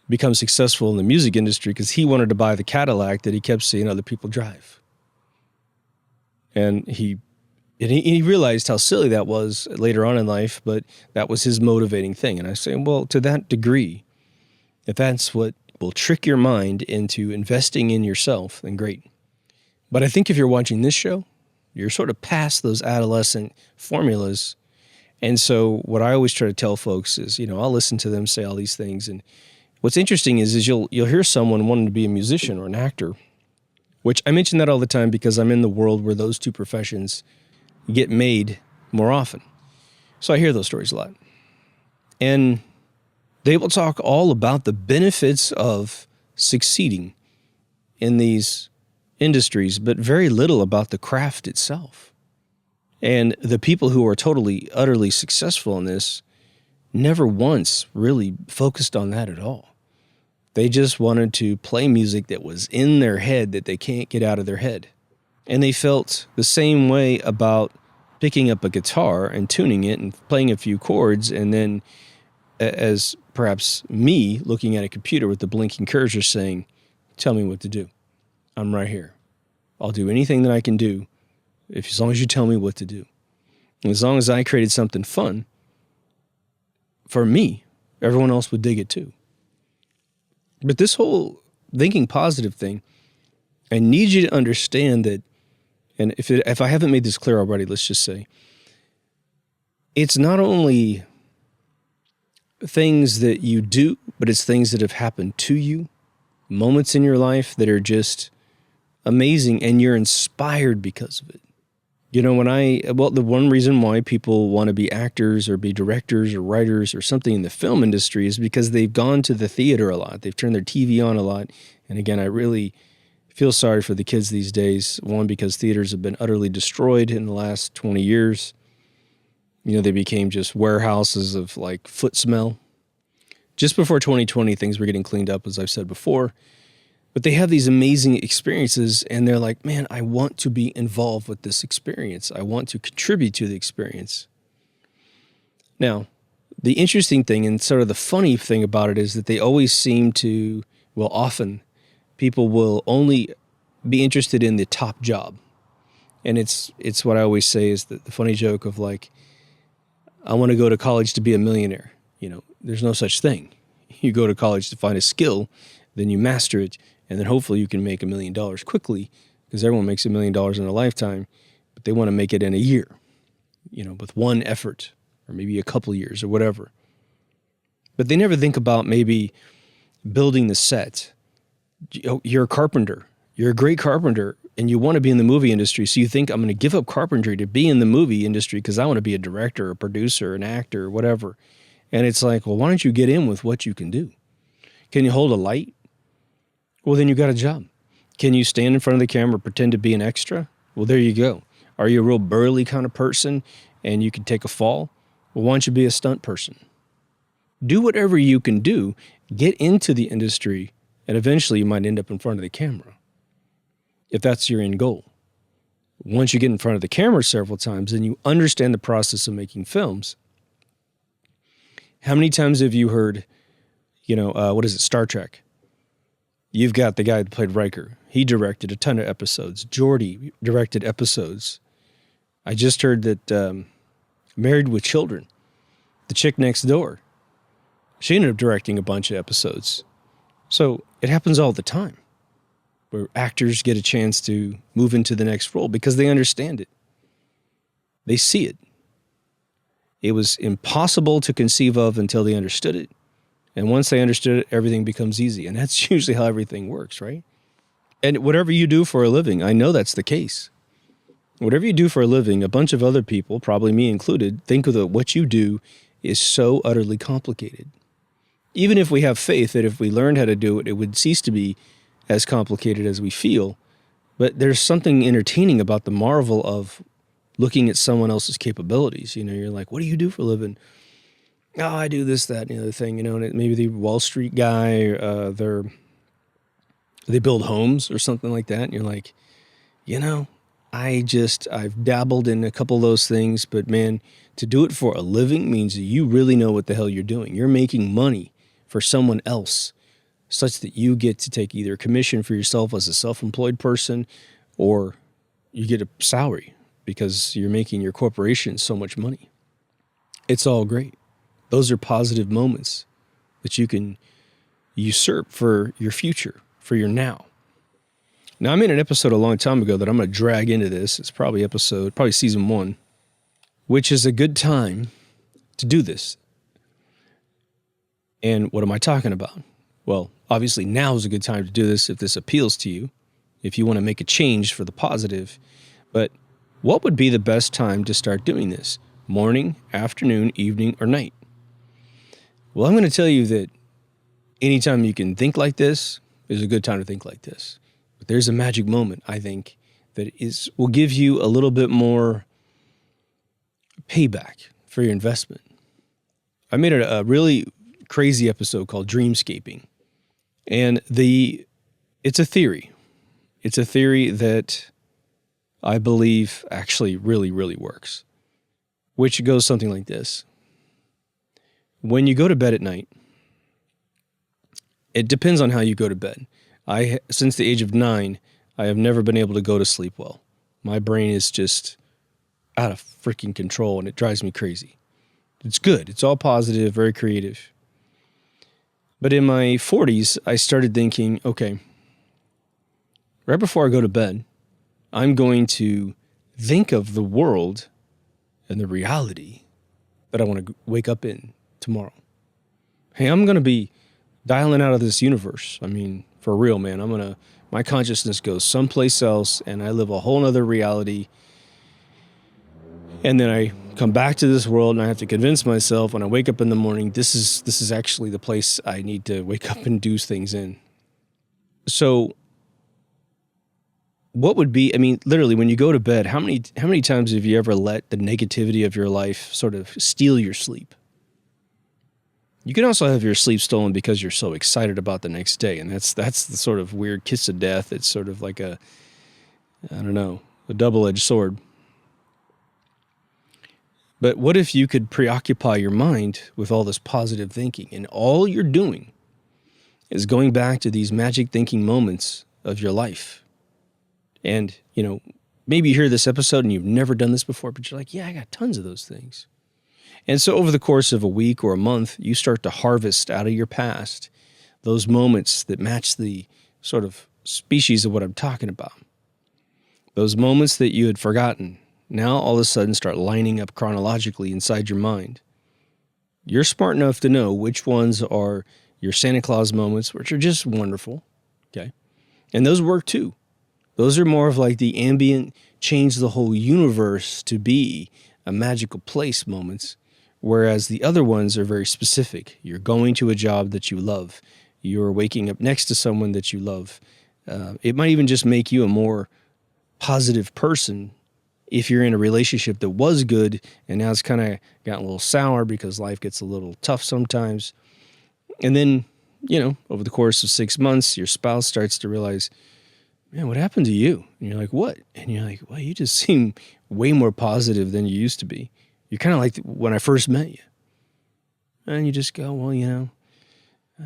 become successful in the music industry, because he wanted to buy the Cadillac that he kept seeing other people drive. And he realized how silly that was later on in life, but that was his motivating thing. And I say, well, to that degree, if that's what will trick your mind into investing in yourself, then great. But I think if you're watching this show, you're sort of past those adolescent formulas. And so what I always try to tell folks is, I'll listen to them say all these things. And what's interesting is you'll hear someone wanting to be a musician or an actor, which I mention that all the time because I'm in the world where those two professions get made more often. So I hear those stories a lot. And they will talk all about the benefits of succeeding in these industries, but very little about the craft itself. And the people who are totally, utterly successful in this never once really focused on that at all. They just wanted to play music that was in their head that they can't get out of their head. And they felt the same way about picking up a guitar and tuning it and playing a few chords, and then as perhaps me looking at a computer with the blinking cursor saying, tell me what to do. I'm right here. I'll do anything that I can do as long as you tell me what to do. And as long as I created something fun, for me, everyone else would dig it too. But this whole thinking positive thing, I need you to understand that, and if I haven't made this clear already, let's just say, it's not only things that you do, but it's things that have happened to you, moments in your life that are just amazing, and you're inspired because of it. The one reason why people want to be actors or be directors or writers or something in the film industry is because they've gone to the theater a lot. They've turned their TV on a lot. And again, I really feel sorry for the kids these days. One, because theaters have been utterly destroyed in the last 20 years. They became just warehouses of like foot smell. Just before 2020, things were getting cleaned up, as I've said before. But they have these amazing experiences, and they're like, man, I want to be involved with this experience. I want to contribute to the experience. Now, the interesting thing and sort of the funny thing about it is that they always seem to, often people will only be interested in the top job. And it's what I always say is the funny joke of like, I want to go to college to be a millionaire. There's no such thing. You go to college to find a skill, then you master it, and then hopefully you can make $1 million quickly, because everyone makes $1 million in a lifetime, but they want to make it in a year, with one effort, or maybe a couple years or whatever. But they never think about maybe building the set. You're a carpenter. You're a great carpenter, and you want to be in the movie industry, so you think, I'm going to give up carpentry to be in the movie industry because I want to be a director, a producer, an actor, or whatever. And it's like, well, why don't you get in with what you can do? Can you hold a light? Well, then you got a job. Can you stand in front of the camera, pretend to be an extra? Well, there you go. Are you a real burly kind of person and you can take a fall? Well, why don't you be a stunt person? Do whatever you can do. Get into the industry, and eventually you might end up in front of the camera, if that's your end goal. Once you get in front of the camera several times and you understand the process of making films, how many times have you heard, Star Trek? You've got the guy that played Riker. He directed a ton of episodes. Geordi directed episodes. I just heard that Married with Children, the chick next door, she ended up directing a bunch of episodes. So it happens all the time where actors get a chance to move into the next role because they understand it. They see it. It was impossible to conceive of until they understood it. And once they understood it, everything becomes easy. And that's usually how everything works, right? And whatever you do for a living, I know that's the case. Whatever you do for a living, a bunch of other people, probably me included, think of what you do is so utterly complicated. Even if we have faith that if we learned how to do it, it would cease to be as complicated as we feel. But there's something entertaining about the marvel of looking at someone else's capabilities. You're like, what do you do for a living? Oh, I do this, that, and the other thing, and maybe the Wall Street guy, they build homes or something like that. And you're like, I've dabbled in a couple of those things, but man, to do it for a living means that you really know what the hell you're doing. You're making money for someone else such that you get to take either a commission for yourself as a self-employed person, or you get a salary because you're making your corporation so much money. It's all great. Those are positive moments that you can usurp for your future, for your now. Now, I made an episode a long time ago that I'm going to drag into this. It's probably season 1, which is a good time to do this. And what am I talking about? Well, obviously now is a good time to do this if this appeals to you, if you want to make a change for the positive. But what would be the best time to start doing this? Morning, afternoon, evening, or night? Well, I'm going to tell you that anytime you can think like this is a good time to think like this. But there's a magic moment, I think, that will give you a little bit more payback for your investment. I made a really crazy episode called Dreamscaping. And it's a theory. It's a theory that I believe actually really, really works, which goes something like this. When you go to bed at night, it depends on how you go to bed. Since the age of 9, I have never been able to go to sleep well. My brain is just out of freaking control, and it drives me crazy. It's good. It's all positive, very creative. But in my 40s, I started thinking, okay, right before I go to bed, I'm going to think of the world and the reality that I want to wake up in tomorrow. Hey, I'm going to be dialing out of this universe. I mean, for real, man. My consciousness goes someplace else and I live a whole other reality. And then I come back to this world and I have to convince myself when I wake up in the morning, this is actually the place I need to wake up and do things in. So what would be, literally when you go to bed, how many times have you ever let the negativity of your life sort of steal your sleep? You can also have your sleep stolen because you're so excited about the next day. And that's the sort of weird kiss of death. It's sort of like a double-edged sword. But what if you could preoccupy your mind with all this positive thinking and all you're doing is going back to these magic thinking moments of your life? And, maybe you hear this episode and you've never done this before, but you're like, yeah, I got tons of those things. And so over the course of a week or a month, you start to harvest out of your past those moments that match the sort of species of what I'm talking about. Those moments that you had forgotten now all of a sudden start lining up chronologically inside your mind. You're smart enough to know which ones are your Santa Claus moments, which are just wonderful, okay? And those work too. Those are more of like the ambient, change the whole universe to be a magical place moments, whereas the other ones are very specific. You're going to a job that you love. You're waking up next to someone that you love. It might even just make you a more positive person if you're in a relationship that was good and now it's kind of gotten a little sour because life gets a little tough sometimes. And then, over the course of 6 months, your spouse starts to realize, man, what happened to you? And you're like, what? And you're like, well, you just seem way more positive than you used to be. You're kind of like when I first met you. And you just go, well, I'm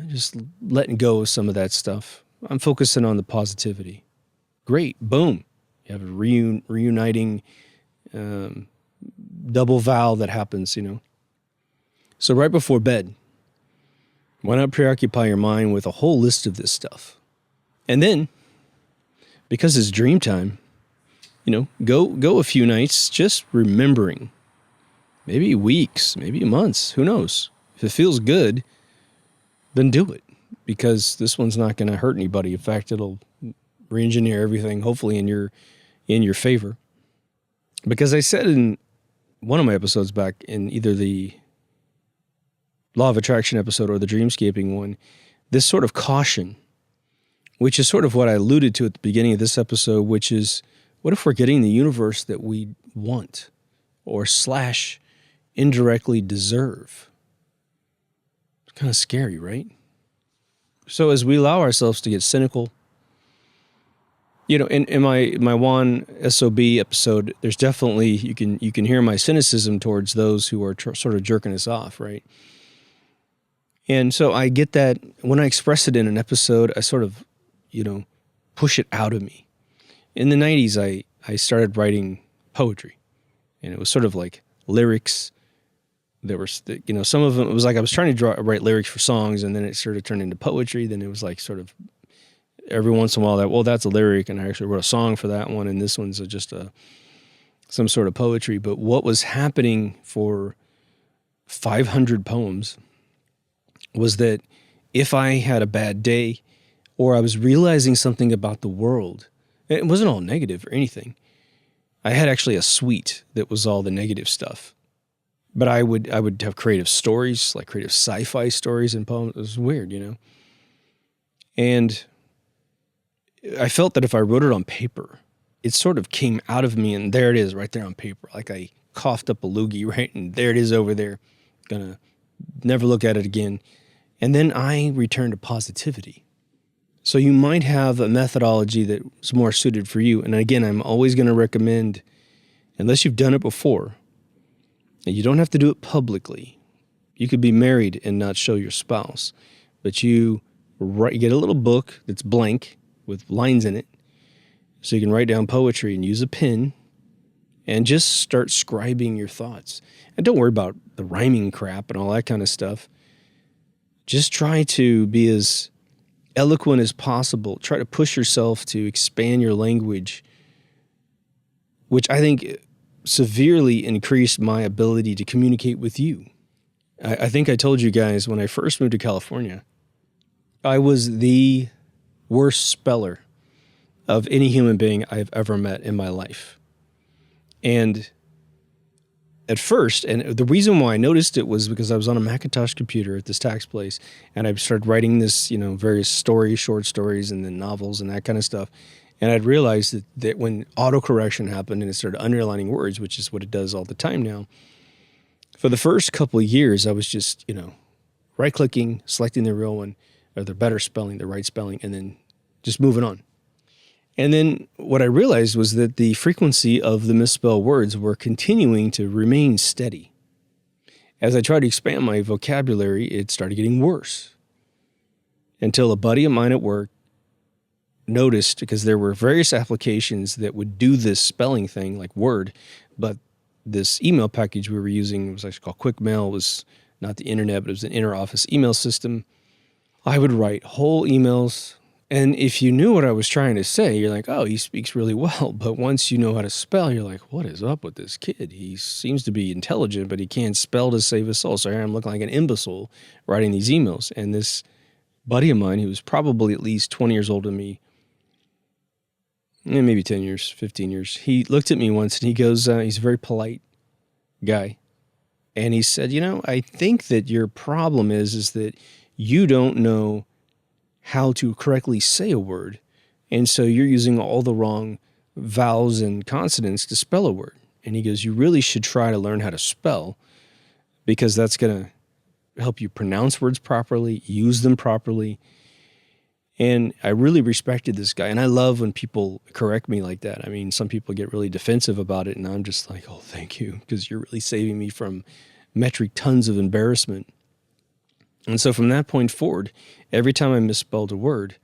just letting go of some of that stuff. I'm focusing on the positivity. Great. Boom. You have a reuniting double vow that happens, So right before bed, why not preoccupy your mind with a whole list of this stuff? And then, because it's dream time, go a few nights just remembering. Maybe weeks, maybe months, who knows? If it feels good, then do it. Because this one's not going to hurt anybody. In fact, it'll re-engineer everything, hopefully in your favor. Because I said in one of my episodes back, in either the Law of Attraction episode or the Dreamscaping one, this sort of caution, which is sort of what I alluded to at the beginning of this episode, which is, what if we're getting the universe that we want or / indirectly deserve? It's kind of scary, right? So as we allow ourselves to get cynical, in my one SOB episode, there's definitely, you can hear my cynicism towards those who are sort of jerking us off, right? And so I get that when I express it in an episode, I sort of, push it out of me. In the 90s, I started writing poetry, and it was sort of like lyrics. There were, some of them, it was like I was trying to write lyrics for songs, and then it sort of turned into poetry. Then it was like sort of every once in a while that's a lyric, and I actually wrote a song for that one, and this one's just some sort of poetry. But what was happening for 500 poems was that if I had a bad day or I was realizing something about the world, it wasn't all negative or anything. I had actually a suite that was all the negative stuff. But I would have creative stories, like creative sci-fi stories and poems. It was weird, And I felt that if I wrote it on paper, it sort of came out of me, and there it is right there on paper. Like I coughed up a loogie, right? And there it is over there. Gonna never look at it again. And then I returned to positivity. So you might have a methodology that's more suited for you. And again, I'm always going to recommend, unless you've done it before, and you don't have to do it publicly. You could be married and not show your spouse, but you get a little book that's blank with lines in it, so you can write down poetry and use a pen and just start scribing your thoughts. And don't worry about the rhyming crap and all that kind of stuff. Just try to be as eloquent as possible. Try to push yourself to expand your language, which I think severely increased my ability to communicate with you. I think I told you guys when I first moved to California, I was the worst speller of any human being I've ever met in my life. And at first, and the reason why I noticed it was because I was on a Macintosh computer at this tax place, and I started writing this, various stories, short stories, and then novels and that kind of stuff. And I'd realized that when autocorrection happened and it started underlining words, which is what it does all the time now, for the first couple of years, I was just, right-clicking, selecting the real one, or the better spelling, the right spelling, and then just moving on. And then what I realized was that the frequency of the misspelled words were continuing to remain steady. As I tried to expand my vocabulary, it started getting worse. Until a buddy of mine at work noticed, because there were various applications that would do this spelling thing, like Word, but this email package we were using was actually called QuickMail. It was not the internet, but it was an inter-office email system. I would write whole emails, and if you knew what I was trying to say, you're like, oh, he speaks really well. But once you know how to spell, you're like, what is up with this kid? He seems to be intelligent, but he can't spell to save his soul. So here I'm looking like an imbecile writing these emails. And this buddy of mine, who was probably at least 20 years older than me, maybe 10 years, 15 years, he looked at me once and he goes, he's a very polite guy. And he said, I think that your problem is that you don't know how to correctly say a word. And so you're using all the wrong vowels and consonants to spell a word. And he goes, you really should try to learn how to spell, because that's going to help you pronounce words properly, use them properly. And I really respected this guy. And I love when people correct me like that. I mean, some people get really defensive about it, and I'm just like, oh, thank you, because you're really saving me from metric tons of embarrassment. And so from that point forward, every time I misspelled a word,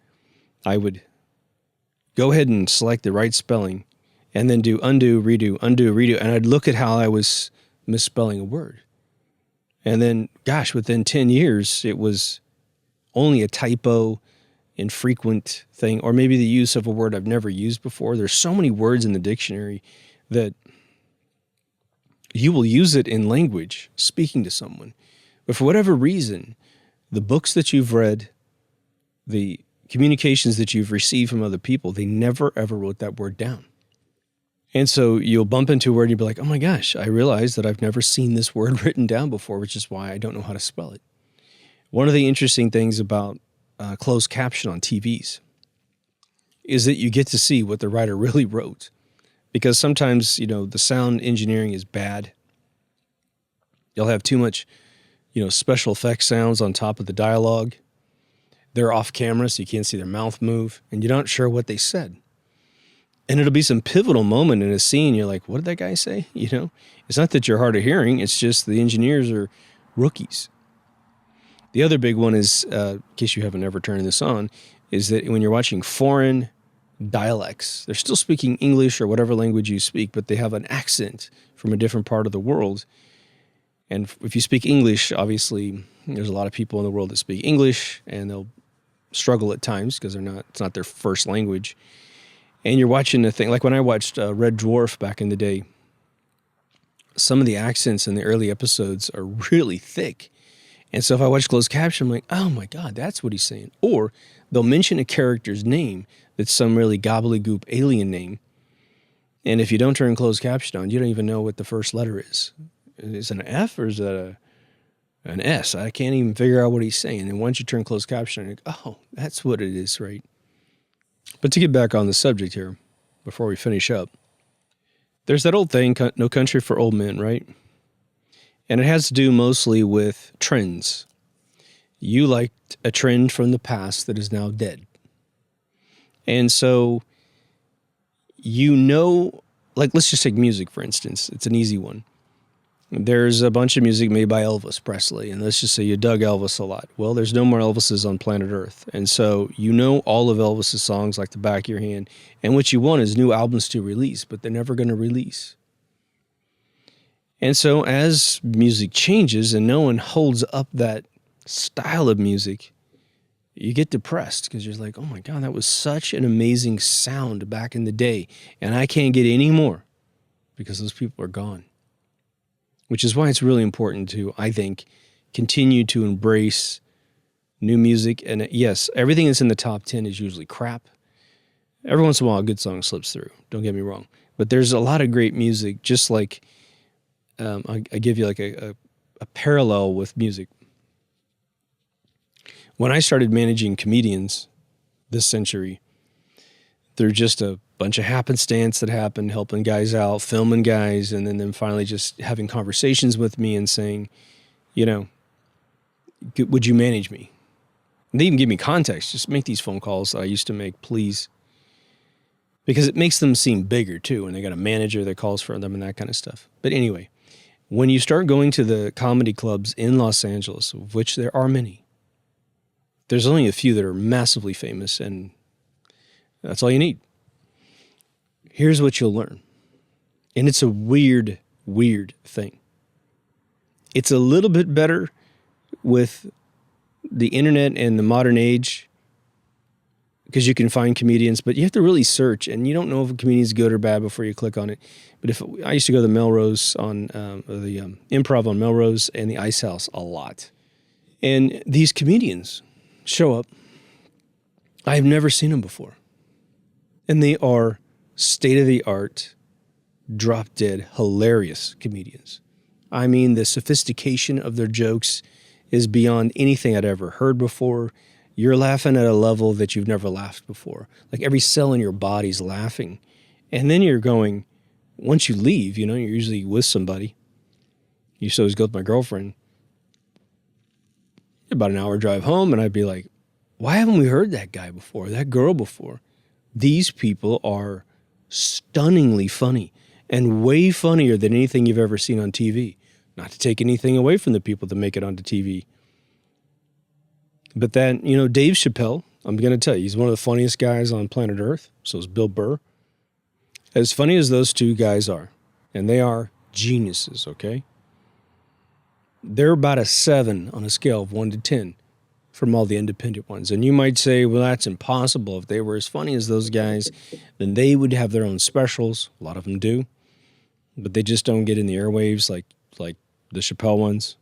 I would go ahead and select the right spelling and then do undo, redo, and I'd look at how I was misspelling a word. And then, gosh, within 10 years, it was only a typo, infrequent thing, or maybe the use of a word I've never used before. There's so many words in the dictionary that you will use it in language, speaking to someone. But for whatever reason, the books that you've read, the communications that you've received from other people, they never, ever wrote that word down. And so you'll bump into a word and you'll be like, oh my gosh, I realized that I've never seen this word written down before, which is why I don't know how to spell it. One of the interesting things about closed caption on TVs is that you get to see what the writer really wrote. Because sometimes, the sound engineering is bad. You'll have too much, special effects sounds on top of the dialogue. They're off camera, so you can't see their mouth move, and you're not sure what they said. And it'll be some pivotal moment in a scene. You're like, what did that guy say? It's not that you're hard of hearing. It's just the engineers are rookies. The other big one is, in case you haven't ever turned this on, is that when you're watching foreign dialects, they're still speaking English or whatever language you speak, but they have an accent from a different part of the world. And if you speak English, obviously, there's a lot of people in the world that speak English, and they'll struggle at times because it's not their first language. And you're watching the thing, like when I watched Red Dwarf back in the day, some of the accents in the early episodes are really thick. And so if I watch closed caption, I'm like, oh my God, that's what he's saying. Or they'll mention a character's name that's some really gobbledygook alien name. And if you don't turn closed caption on, you don't even know what the first letter is. Is it an F or is it an S? I can't even figure out what he's saying. And once you turn closed caption, you're like, oh, that's what it is, right? But to get back on the subject here, before we finish up, there's that old thing, no country for old men, right? And it has to do mostly with trends. You liked a trend from the past that is now dead. And so, like, let's just take music, for instance. It's an easy one. There's a bunch of music made by Elvis Presley, and let's just say you dug Elvis a lot. Well, there's no more Elvises on planet Earth. And so all of Elvis's songs like the back of your hand. And what you want is new albums to release, but they're never going to release. And so as music changes and no one holds up that style of music, you get depressed because you're like, oh my God, that was such an amazing sound back in the day. And I can't get any more because those people are gone. Which is why it's really important to, I think, continue to embrace new music. And yes, everything that's in the top 10 is usually crap. Every once in a while, a good song slips through. Don't get me wrong. But there's a lot of great music, just like I give you like a parallel with music. When I started managing comedians this century, they're just a bunch of happenstance that happened, helping guys out, filming guys, and then them finally just having conversations with me and saying, would you manage me? And they even give me context. Just make these phone calls that I used to make, please. Because it makes them seem bigger, too, and they got a manager that calls for them and that kind of stuff. But anyway, when you start going to the comedy clubs in Los Angeles, of which there are many, there's only a few that are massively famous, and that's all you need. Here's what you'll learn. And it's a weird, weird thing. It's a little bit better with the internet and the modern age because you can find comedians, but you have to really search, and you don't know if a comedian is good or bad before you click on it. But I used to go to the Melrose the Improv on Melrose and the Ice House a lot. And these comedians show up. I've never seen them before. And they are state-of-the-art, drop-dead, hilarious comedians. I mean, the sophistication of their jokes is beyond anything I'd ever heard before. You're laughing at a level that you've never laughed before. Like every cell in your body's laughing. And then you're going, once you leave, you're usually with somebody. Used to always go with my girlfriend. About an hour drive home, and I'd be like, why haven't we heard that guy before, that girl before? These people are stunningly funny and way funnier than anything you've ever seen on TV. Not to take anything away from the people that make it onto TV. But then, Dave Chappelle, I'm going to tell you, he's one of the funniest guys on planet Earth. So is Bill Burr. As funny as those two guys are, and they are geniuses, okay? They're about a 7 on a scale of 1 to 10 from all the independent ones. And you might say, well, that's impossible. If they were as funny as those guys, then they would have their own specials. A lot of them do. But they just don't get in the airwaves like the Chappelle ones.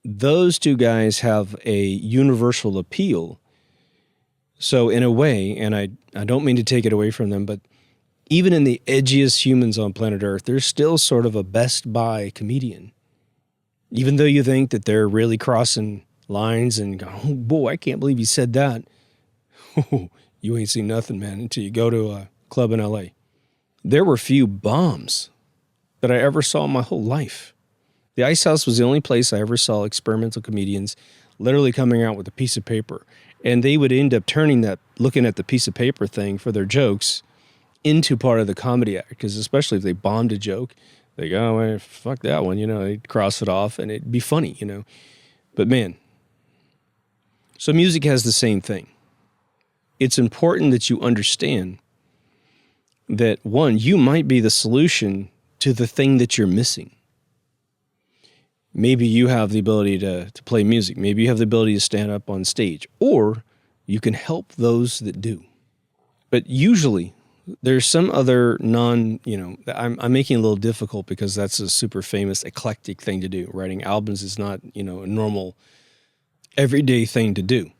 Those two guys have a universal appeal. So in a way, and I don't mean to take it away from them, but even in the edgiest humans on planet Earth, they're still sort of a Best Buy comedian. Even though you think that they're really crossing lines and go, oh boy, I can't believe he said that. You ain't seen nothing, man, until you go to a club in LA. There were few bombs that I ever saw in my whole life. The Ice House was the only place I ever saw experimental comedians literally coming out with a piece of paper. And they would end up turning that, looking at the piece of paper thing for their jokes into part of the comedy act. Because especially if they bombed a joke, they go, oh, well, fuck that one, they'd cross it off and it'd be funny, But man, so music has the same thing. It's important that you understand that, one, you might be the solution to the thing that you're missing. Maybe you have the ability to play music. Maybe you have the ability to stand up on stage. Or you can help those that do. But usually, there's some other I'm making it a little difficult because that's a super famous eclectic thing to do. Writing albums is not, a normal everyday thing to do.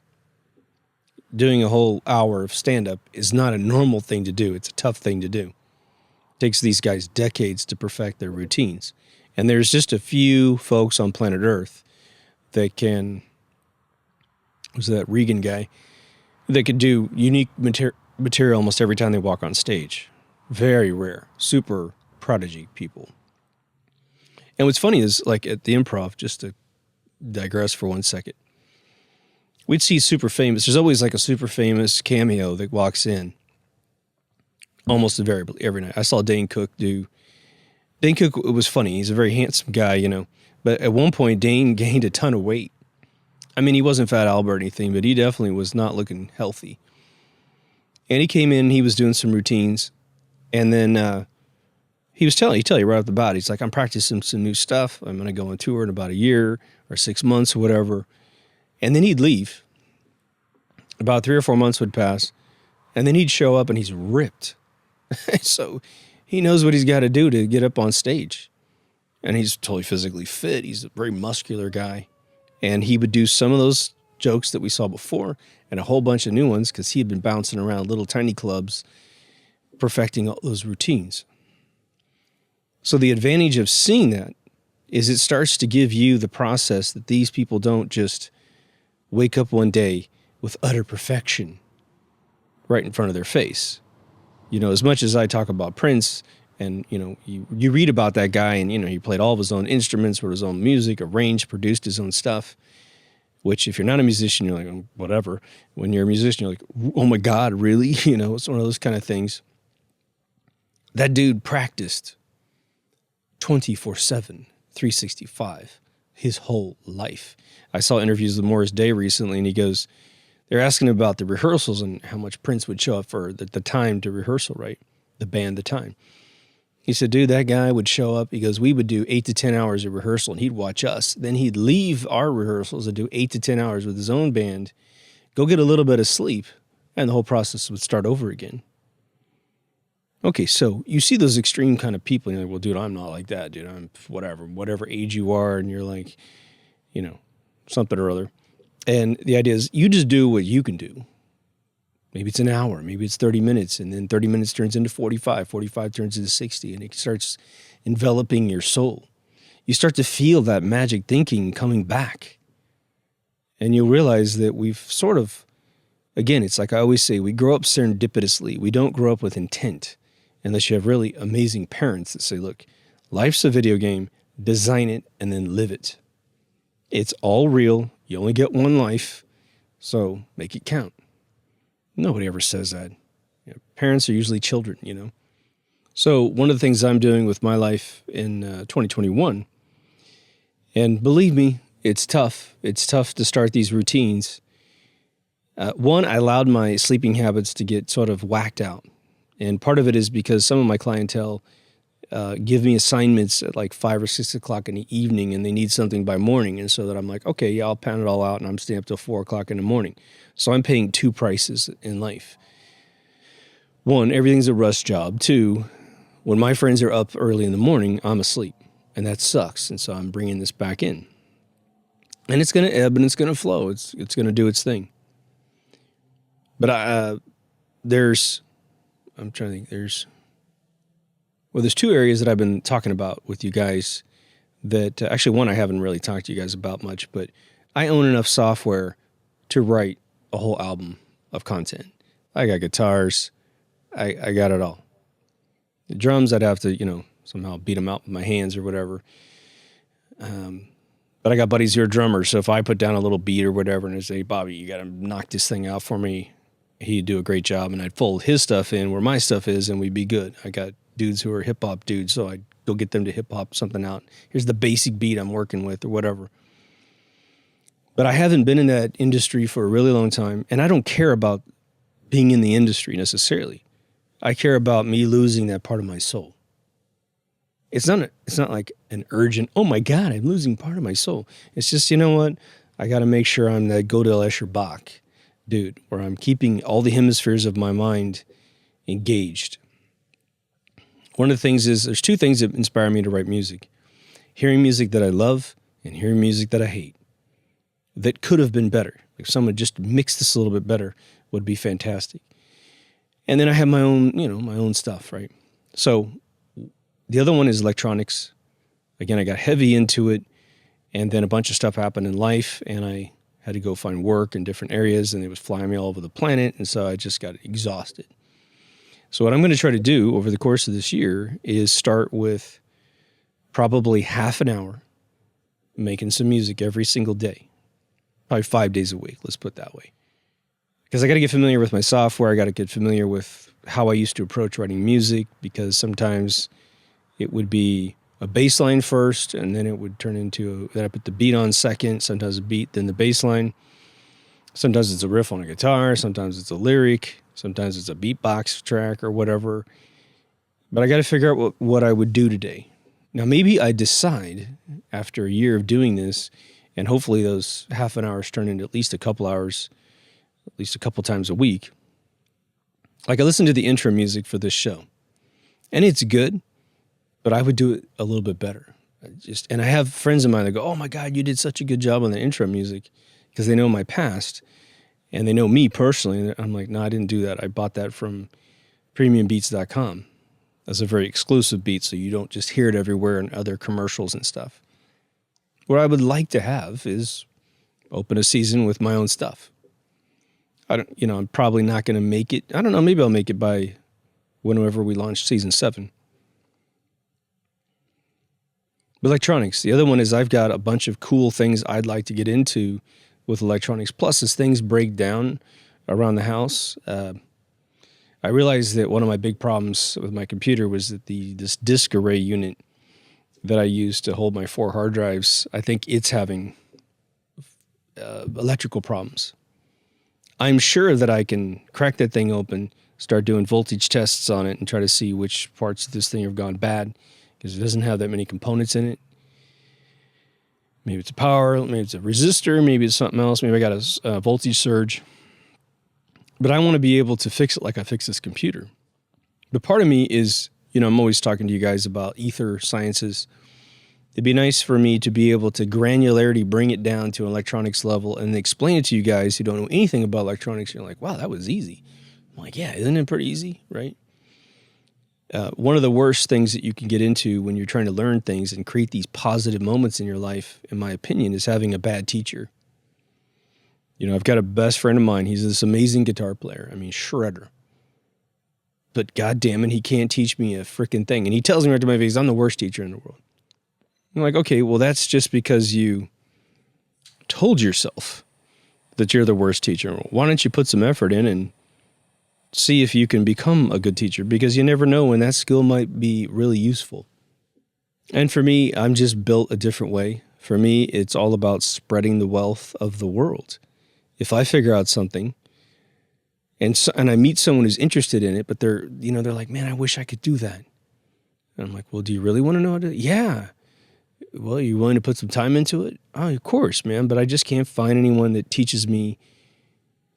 Doing a whole hour of stand-up is not a normal thing to do. It's a tough thing to do. It takes these guys decades to perfect their routines. And there's just a few folks on planet Earth that can, who's that Regan guy, that could do unique material almost every time they walk on stage. Very rare. Super prodigy people. And what's funny is, like at the Improv, just to digress for 1 second, we'd see super famous. There's always like a super famous cameo that walks in almost invariably every night. I saw Dane Cook do. Dane Cook, it was funny. He's a very handsome guy, But at one point, Dane gained a ton of weight. I mean, he wasn't Fat Albert or anything, but he definitely was not looking healthy. And he came in, he was doing some routines. And then he tell you right off the bat, he's like, I'm practicing some new stuff. I'm going to go on tour in about a year or 6 months or whatever. And then he'd leave. About 3 or 4 months would pass. And then he'd show up and he's ripped. So he knows what he's got to do to get up on stage. And he's totally physically fit. He's a very muscular guy. And he would do some of those jokes that we saw before and a whole bunch of new ones because he had been bouncing around little tiny clubs, perfecting all those routines. So the advantage of seeing that is it starts to give you the process that these people don't just wake up one day with utter perfection right in front of their face. As much as I talk about Prince and, you read about that guy and, he played all of his own instruments, wrote his own music, arranged, produced his own stuff, which if you're not a musician, you're like, oh, whatever. When you're a musician, you're like, oh my God, really? It's one of those kind of things. That dude practiced 24/7, 365, his whole life. I saw interviews with Morris Day recently, and he goes, they're asking about the rehearsals and how much Prince would show up for the time to rehearsal, right? The band, the time. He said, dude, that guy would show up. He goes, we would do 8 to 10 hours of rehearsal, and he'd watch us. Then he'd leave our rehearsals and do 8 to 10 hours with his own band, go get a little bit of sleep, and the whole process would start over again. Okay, so you see those extreme kind of people, and you're like, well, dude, I'm not like that, dude. I'm whatever age you are, and you're like, something or other. And the idea is you just do what you can do. Maybe it's an hour, maybe it's 30 minutes, and then 30 minutes turns into 45, 45 turns into 60, and it starts enveloping your soul. You start to feel that magic thinking coming back. And you'll realize that we've sort of, again, it's like I always say, we grow up serendipitously. We don't grow up with intent. unless you have really amazing parents that say, look, life's a video game, design it, and then live it. It's all real. You only get one life, so make it count. Nobody ever says that. Parents are usually children, So one of the things I'm doing with my life in 2021, and believe me, it's tough. It's tough to start these routines. One, I allowed my sleeping habits to get sort of whacked out. And part of it is because some of my clientele give me assignments at like 5 or 6 o'clock in the evening, and they need something by morning. And so that I'm like, okay, yeah, I'll pound it all out, and I'm staying up till 4 o'clock in the morning. So I'm paying two prices in life. One, everything's a rush job. Two, when my friends are up early in the morning, I'm asleep, and that sucks. And so I'm bringing this back in. And it's going to ebb and it's going to flow. It's going to do its thing. But there's two areas that I've been talking about with you guys that actually one I haven't really talked to you guys about much, but I own enough software to write a whole album of content. I got guitars. I got it all. The drums, I'd have to, somehow beat them out with my hands or whatever. But I got buddies who are drummers, so if I put down a little beat or whatever and they say, Bobby, you got to knock this thing out for me, he'd do a great job, and I'd fold his stuff in where my stuff is, and we'd be good. I got dudes who are hip-hop dudes, so I'd go get them to hip-hop something out. Here's the basic beat I'm working with or whatever. But I haven't been in that industry for a really long time, and I don't care about being in the industry necessarily. I care about me losing that part of my soul. It's not like an urgent, oh my God, I'm losing part of my soul. It's just, you know what? I got to make sure I'm that Godel Escher Bach dude, where I'm keeping all the hemispheres of my mind engaged. One of the things is, there's two things that inspire me to write music. Hearing music that I love and hearing music that I hate. That could have been better. If someone just mixed this a little bit better, would be fantastic. And then I have my own, my own stuff, right? So the other one is electronics. Again, I got heavy into it, and then a bunch of stuff happened in life, and I had to go find work in different areas, and it was flying me all over the planet, and so I just got exhausted. So what I'm going to try to do over the course of this year is start with probably half an hour making some music every single day. Probably 5 days a week, let's put it that way. Because I got to get familiar with my software. I got to get familiar with how I used to approach writing music, because sometimes it would be a bass line first, and then it would turn into, then I put the beat on second, sometimes a beat, then the bass line. Sometimes it's a riff on a guitar, sometimes it's a lyric, sometimes it's a beatbox track or whatever. But I got to figure out what I would do today. Now, maybe I decide after a year of doing this, and hopefully those half an hours turn into at least a couple hours, at least a couple times a week. Like, I listen to the intro music for this show, and it's good, but I would do it a little bit better. And I have friends of mine that go, oh my God, you did such a good job on the intro music, because they know my past and they know me personally. And I'm like, no, I didn't do that. I bought that from premiumbeats.com. That's a very exclusive beat, so you don't just hear it everywhere in other commercials and stuff. What I would like to have is open a season with my own stuff. I'm probably not going to make it. I don't know, maybe I'll make it by whenever we launch season 7. But electronics, the other one is I've got a bunch of cool things I'd like to get into with electronics. Plus, as things break down around the house, I realized that one of my big problems with my computer was that this disk array unit that I use to hold my 4 hard drives, I think it's having electrical problems. I'm sure that I can crack that thing open, start doing voltage tests on it, and try to see which parts of this thing have gone bad, because it doesn't have that many components in it. Maybe it's a power, maybe it's a resistor, maybe it's something else, maybe I got a voltage surge. But I want to be able to fix it like I fix this computer. But part of me is, I'm always talking to you guys about ether sciences. It'd be nice for me to be able to granularity bring it down to an electronics level and explain it to you guys who don't know anything about electronics. You're like, wow, that was easy. I'm like, yeah, isn't it pretty easy, right? One of the worst things that you can get into when you're trying to learn things and create these positive moments in your life, in my opinion, is having a bad teacher. I've got a best friend of mine. He's this amazing guitar player. I mean, shredder. but God damn it, he can't teach me a freaking thing. And he tells me right to my face, I'm the worst teacher in the world. I'm like, okay, well, that's just because you told yourself that you're the worst teacher. Why don't you put some effort in and see if you can become a good teacher? Because you never know when that skill might be really useful. And for me, I'm just built a different way. For me, it's all about spreading the wealth of the world. If I figure out something and I meet someone who's interested in it, but they're like, man, I wish I could do that. And I'm like, well, do you really want to know how to do it? Yeah. Well, are you willing to put some time into it? Oh, of course, man. But I just can't find anyone that teaches me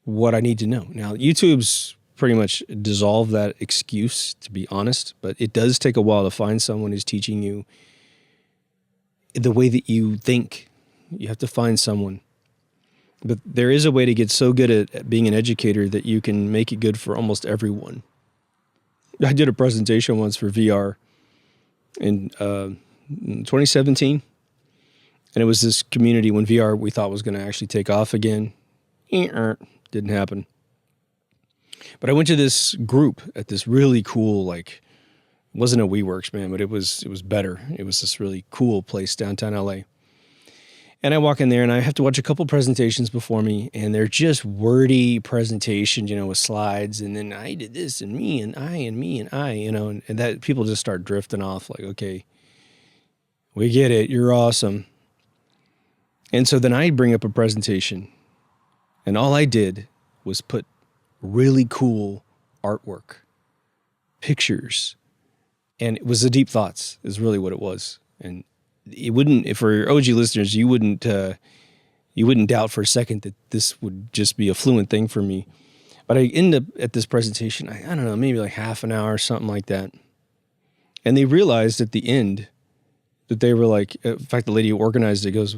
what I need to know. Now, YouTube's pretty much dissolved that excuse, to be honest, but it does take a while to find someone who's teaching you the way that you think. You have to find someone. But there is a way to get so good at being an educator that you can make it good for almost everyone. I did a presentation once for VR in 2017, and it was this community when VR we thought was going to actually take off again. Didn't happen. But I went to this group at this really cool, it wasn't a WeWorks, man, but it was better. It was this really cool place downtown LA. And I walk in there and I have to watch a couple presentations before me, and they're just wordy presentations, with slides, and then I did this and me and I and me and I, and that people just start drifting off like, okay, we get it. You're awesome. And so then I bring up a presentation, and all I did was put really cool artwork, pictures, and it was the deep thoughts is really what it was. And it wouldn't, for your OG listeners, you wouldn't doubt for a second that this would just be a fluent thing for me. But I ended up at this presentation, I don't know, maybe like half an hour or something like that. And they realized at the end that they were like, in fact, the lady who organized it goes,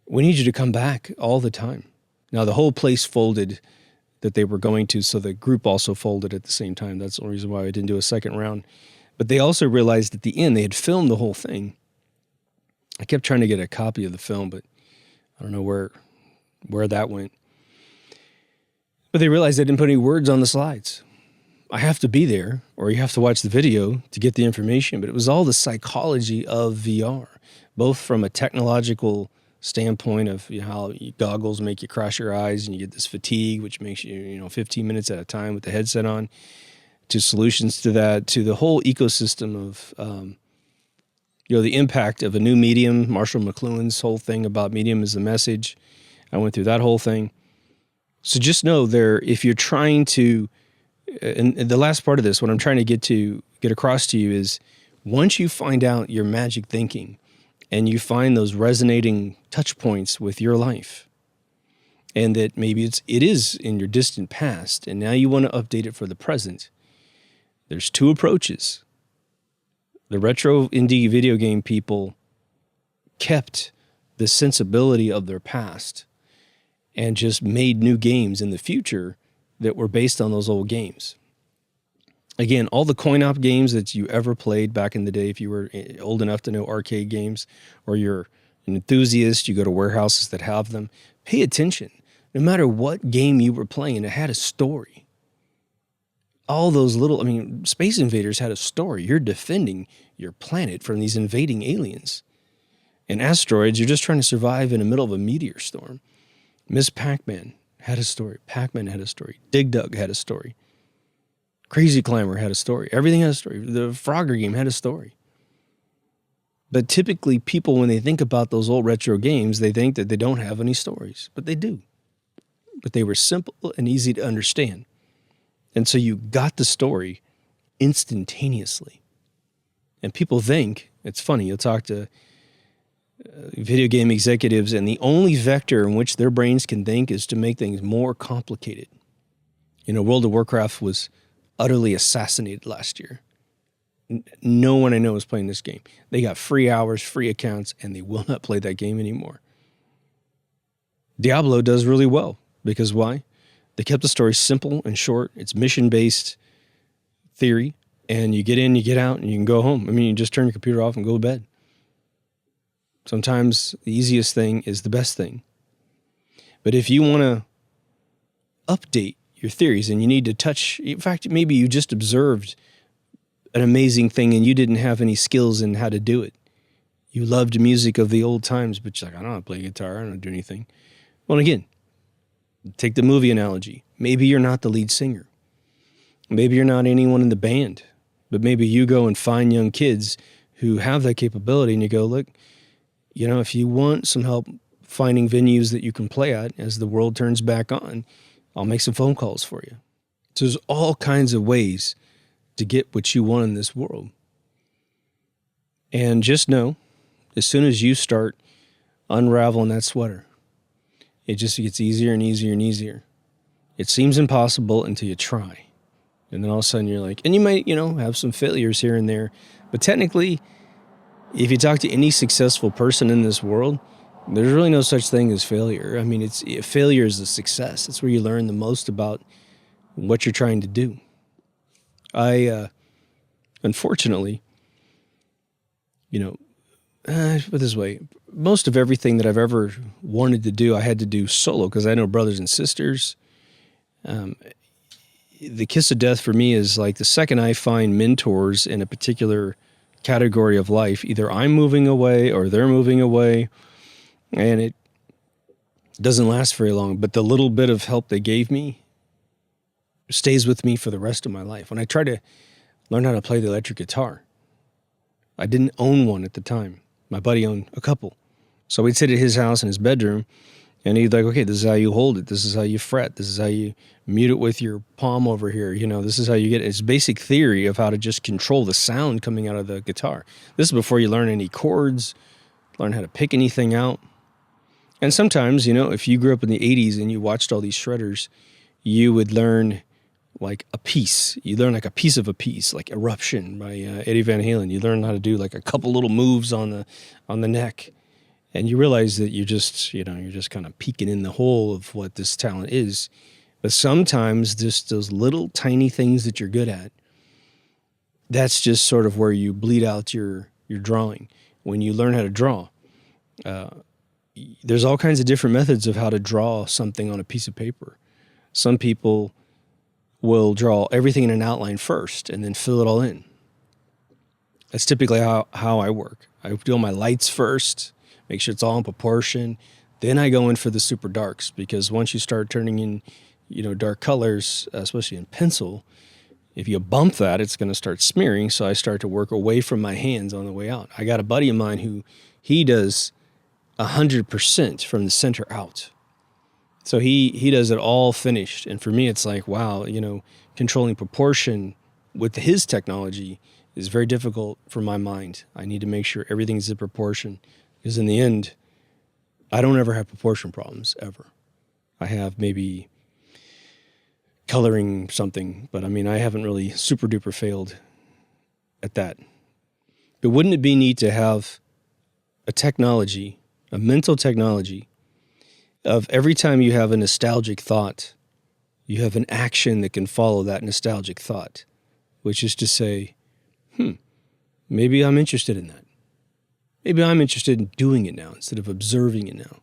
we need you to come back all the time. Now the whole place folded that they were going to, so the group also folded at the same time. That's the only reason why I didn't do a second round. But they also realized at the end, they had filmed the whole thing. I kept trying to get a copy of the film, but I don't know where that went. But they realized they didn't put any words on the slides. I have to be there, or you have to watch the video to get the information. But it was all the psychology of VR, both from a technological standpoint of how goggles make you cross your eyes and you get this fatigue, which makes you, 15 minutes at a time with the headset on, to solutions to that, to the whole ecosystem of, the impact of a new medium. Marshall McLuhan's whole thing about medium is the message. I went through that whole thing. So just know if you're trying to, and the last part of this, what I'm trying to get across to you is, once you find out your magic thinking and you find those resonating touch points with your life, and that maybe it is in your distant past, and now you want to update it for the present, there's two approaches. The retro indie video game people kept the sensibility of their past and just made new games in the future that were based on those old games. Again, all the coin-op games that you ever played back in the day, if you were old enough to know arcade games, or you're an enthusiast, you go to warehouses that have them, pay attention. No matter what game you were playing, it had a story. All those Space Invaders had a story. You're defending your planet from these invading aliens. And asteroids, you're just trying to survive in the middle of a meteor storm. Miss Pac-Man had a story. Pac-Man had a story. Dig Dug had a story. Crazy Climber had a story. Everything had a story. The Frogger game had a story. But typically people, when they think about those old retro games, they think that they don't have any stories. But they do. But they were simple and easy to understand. And so you got the story instantaneously. And people think, it's funny, you'll talk to video game executives, and the only vector in which their brains can think is to make things more complicated. World of Warcraft was utterly assassinated last year. No one I know is playing this game. They got free hours, free accounts, and they will not play that game anymore. Diablo does really well, because why? They kept the story simple and short. It's mission-based theory, and you get in, you get out, and you can go home. You just turn your computer off and go to bed. Sometimes the easiest thing is the best thing. But if you want to update your theories, and you need to touch. In fact, maybe you just observed an amazing thing and you didn't have any skills in how to do it. You loved music of the old times, but you're like, I don't know how to play guitar. I don't do anything. Well, again, take the movie analogy. Maybe you're not the lead singer. Maybe you're not anyone in the band, but maybe you go and find young kids who have that capability and you go, look, if you want some help finding venues that you can play at as the world turns back on, I'll make some phone calls for you. So there's all kinds of ways to get what you want in this world. And just know, as soon as you start unraveling that sweater, it just gets easier and easier and easier. It seems impossible until you try. And then all of a sudden you're like, and you might, have some failures here and there. But technically, if you talk to any successful person in this world, there's really no such thing as failure. I mean, failure is a success. It's where you learn the most about what you're trying to do. Unfortunately, put it this way, most of everything that I've ever wanted to do, I had to do solo because I had no brothers and sisters. The kiss of death for me is like the second I find mentors in a particular category of life, either I'm moving away or they're moving away, and it doesn't last very long. But the little bit of help they gave me stays with me for the rest of my life. When I try to learn how to play the electric guitar, I didn't own one at the time. My buddy owned a couple. So we'd sit at his house in his bedroom, and he'd like, okay, this is how you hold it. This is how you fret. This is how you mute it with your palm over here. This is how you get it. It's basic theory of how to just control the sound coming out of the guitar. This is before you learn any chords, learn how to pick anything out. And sometimes, if you grew up in the 80s and you watched all these shredders, you would learn like a piece. You learn like a piece of a piece, like Eruption by Eddie Van Halen. You learn how to do like a couple little moves on the neck. And you realize that you're just kind of peeking in the hole of what this talent is. But sometimes just those little tiny things that you're good at, that's just sort of where you bleed out your drawing. When you learn how to draw, there's all kinds of different methods of how to draw something on a piece of paper. Some people will draw everything in an outline first and then fill it all in. That's typically how I work. I do all my lights first, make sure it's all in proportion. Then I go in for the super darks, because once you start turning in, dark colors, especially in pencil, if you bump that, it's going to start smearing. So I start to work away from my hands on the way out. I got a buddy of mine who he does 100% from the center out. So he does it all finished. And for me, it's like, wow, controlling proportion with his technology is very difficult for my mind. I need to make sure everything's in proportion, because in the end, I don't ever have proportion problems, ever. I have maybe coloring something, but I haven't really super duper failed at that. But wouldn't it be neat to have a mental technology of every time you have a nostalgic thought, you have an action that can follow that nostalgic thought, which is to say, maybe I'm interested in that. Maybe I'm interested in doing it now instead of observing it now.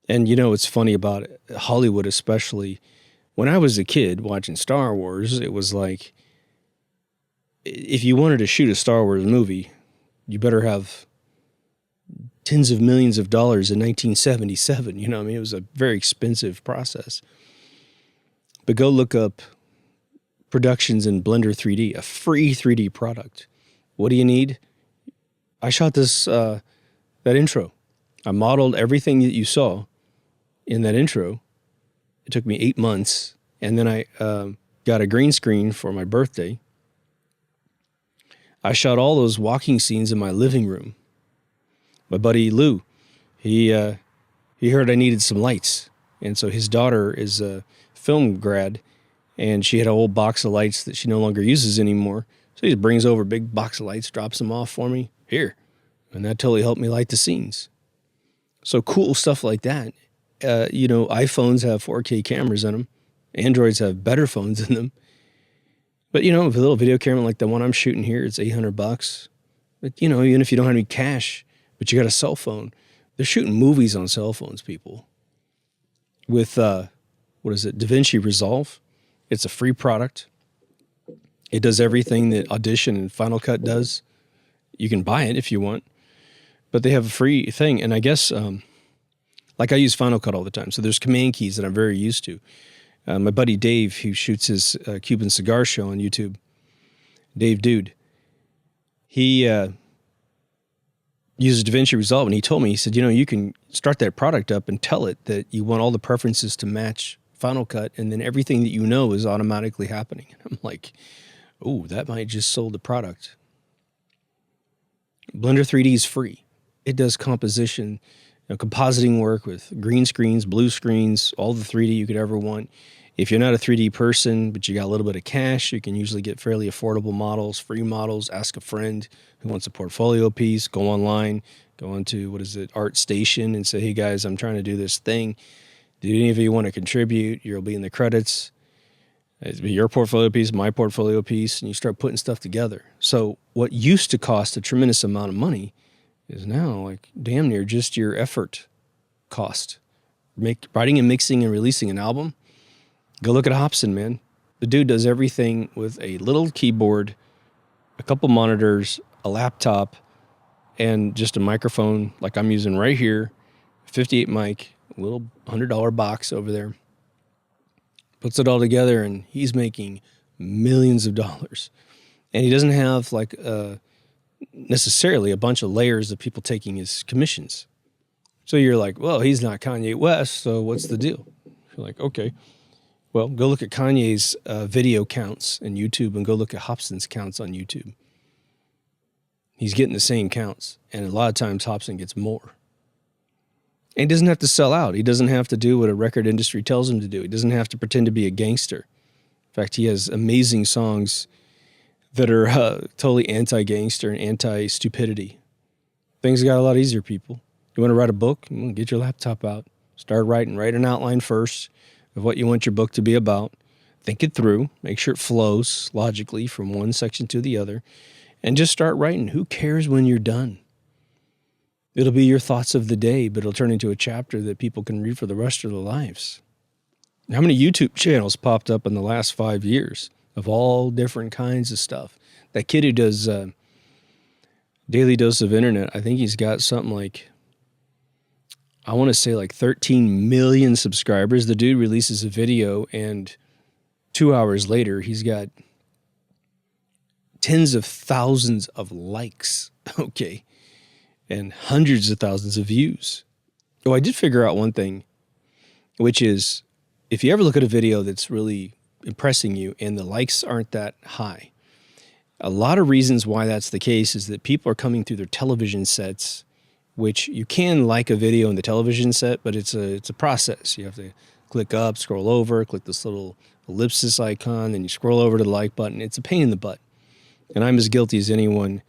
And what's funny about it, Hollywood especially, when I was a kid watching Star Wars, it was like, if you wanted to shoot a Star Wars movie, you better have tens of millions of dollars in 1977. It was a very expensive process. But go look up productions in Blender 3D, a free 3D product. What do you need? I shot that intro. I modeled everything that you saw in that intro. It took me 8 months. And then I got a green screen for my birthday. I shot all those walking scenes in my living room. My buddy Lou, he heard I needed some lights. And so his daughter is a film grad, and she had a whole box of lights that she no longer uses anymore. So he just brings over a big box of lights, drops them off for me. Here. And that totally helped me light the scenes. So cool stuff like that. iPhones have 4K cameras in them. Androids have better phones in them. But, with a little video camera like the one I'm shooting here, it's $800. But, even if you don't have any cash, but you got a cell phone, they're shooting movies on cell phones, people. With Davinci Resolve. It's a free product. It does everything that Audition and Final Cut does. You can buy it if you want, but they have a free thing. And I guess, like I use Final Cut all the time, so there's command keys that I'm very used to. My buddy Dave, who shoots his Cuban cigar show on YouTube, Dave Dude, he uses DaVinci Resolve, and he told me, he said, you can start that product up and tell it that you want all the preferences to match Final Cut, and then everything that you know is automatically happening. I'm like, oh, that might just sold the product. Blender 3D is free. It does composition, compositing work with green screens, blue screens, all the 3D you could ever want. If you're not a 3D person, but you got a little bit of cash, you can usually get fairly affordable models, free models. Ask a friend who wants a portfolio piece. Go online, go onto, ArtStation, and say, hey guys, I'm trying to do this thing. Do any of you want to contribute? You'll be in the credits. It'll be your portfolio piece, my portfolio piece, and you start putting stuff together. So what used to cost a tremendous amount of money is now like damn near just your effort cost. Writing and mixing and releasing an album. Go look at Hobson, man. The dude does everything with a little keyboard, a couple monitors, a laptop, and just a microphone like I'm using right here, 58 mic, a little $100 box over there. Puts it all together, and he's making millions of dollars. And he doesn't have necessarily a bunch of layers of people taking his commissions. So you're like, well, he's not Kanye West, so what's the deal? You're like, okay. Well, go look at Kanye's video counts on YouTube and go look at Hobson's counts on YouTube. He's getting the same counts, and a lot of times Hobson gets more. And he doesn't have to sell out. He doesn't have to do what a record industry tells him to do. He doesn't have to pretend to be a gangster. In fact, he has amazing songs that are totally anti-gangster and anti-stupidity. Things got a lot easier, people. You want to write a book? Get your laptop out. Start writing. Write an outline first of what you want your book to be about. Think it through. Make sure it flows logically from one section to the other. And just start writing. Who cares when you're done? It'll be your thoughts of the day, but it'll turn into a chapter that people can read for the rest of their lives. How many YouTube channels popped up in the last 5 years of all different kinds of stuff? That kid who does Daily Dose of Internet, I think he's got something like, I want to say like 13 million subscribers. The dude releases a video, and 2 hours later, he's got tens of thousands of likes, okay, and hundreds of thousands of views. Oh, I did figure out one thing, which is if you ever look at a video that's really impressing you and the likes aren't that high, a lot of reasons why that's the case is that people are coming through their television sets, which you can like a video in the television set, but it's a process. You have to click up, scroll over, click this little ellipsis icon, then you scroll over to the like button. It's a pain in the butt. And I'm as guilty as anyone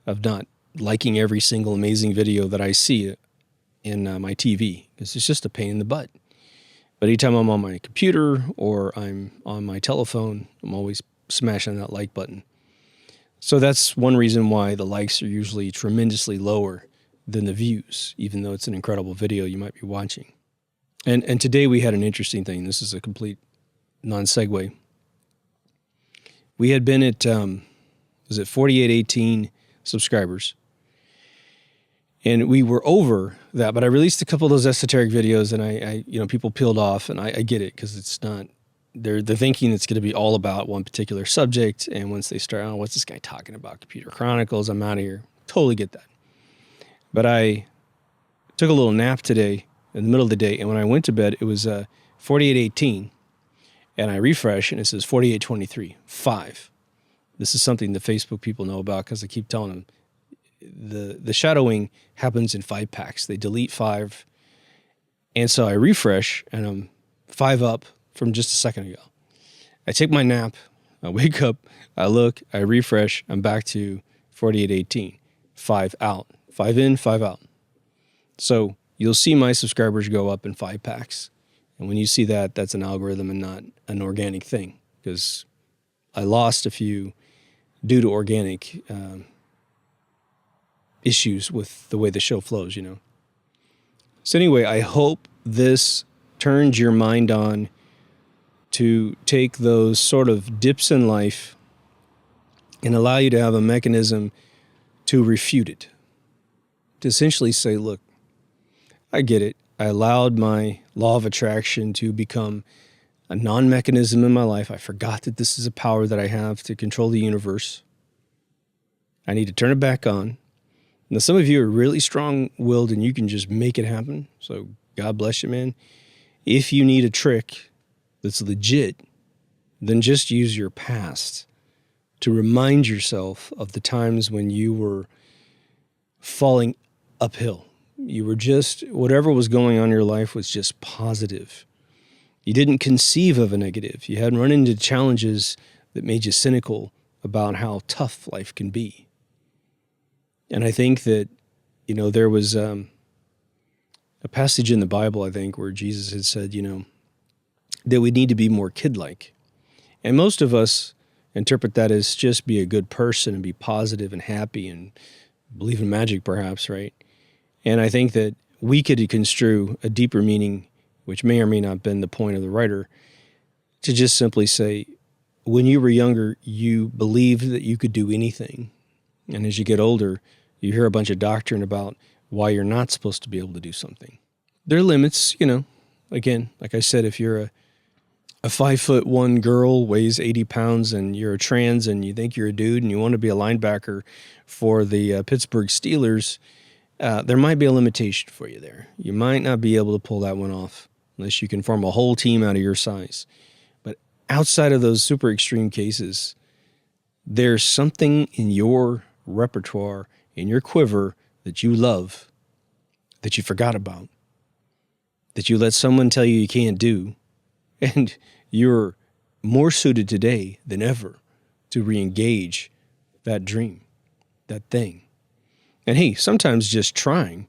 of not liking every single amazing video that I see in my TV, because it's just a pain in the butt. But anytime I'm on my computer or I'm on my telephone, I'm always smashing that like button. So that's one reason why the likes are usually tremendously lower than the views, even though it's an incredible video you might be watching. And today we had an interesting thing. This is a complete non-segue. We had been at, 4818 subscribers. And we were over that, but I released a couple of those esoteric videos, and I people peeled off, and I get it, because it's not, they're thinking it's going to be all about one particular subject, and once they start, oh, what's this guy talking about? Computer Chronicles, I'm out of here. Totally get that. But I took a little nap today in the middle of the day, and when I went to bed, it was 4818, and I refresh, and it says 4823, 5. This is something the Facebook people know about, because I keep telling them, the shadowing happens in 5 packs. They delete 5. And so I refresh, and I'm 5 up from just a second ago. I take my nap. I wake up. I look. I refresh. I'm back to 4818. 5 out. 5 in, 5 out. So you'll see my subscribers go up in 5 packs. And when you see that, that's an algorithm and not an organic thing, because I lost a few due to organic issues with the way the show flows, So anyway, I hope this turns your mind on to take those sort of dips in life and allow you to have a mechanism to refute it. To essentially say, look, I get it. I allowed my law of attraction to become a non-mechanism in my life. I forgot that this is a power that I have to control the universe. I need to turn it back on. Now, some of you are really strong-willed and you can just make it happen. So God bless you, man. If you need a trick that's legit, then just use your past to remind yourself of the times when you were falling uphill. You were just, whatever was going on in your life was just positive. You didn't conceive of a negative. You hadn't run into challenges that made you cynical about how tough life can be. And I think that, there was a passage in the Bible, I think, where Jesus had said, that we need to be more kid-like. And most of us interpret that as just be a good person and be positive and happy and believe in magic, perhaps, right? And I think that we could construe a deeper meaning, which may or may not have been the point of the writer, to just simply say, when you were younger, you believed that you could do anything. And as you get older, you hear a bunch of doctrine about why you're not supposed to be able to do something. There are limits, Again, like I said, if you're a 5'1" girl, weighs 80 pounds, and you're a trans and you think you're a dude and you want to be a linebacker for the Pittsburgh Steelers, there might be a limitation for you there. You might not be able to pull that one off unless you can form a whole team out of your size. But outside of those super extreme cases, there's something in your repertoire, in your quiver that you love, that you forgot about, that you let someone tell you can't do, and you're more suited today than ever to re-engage that dream, that thing. And hey, sometimes just trying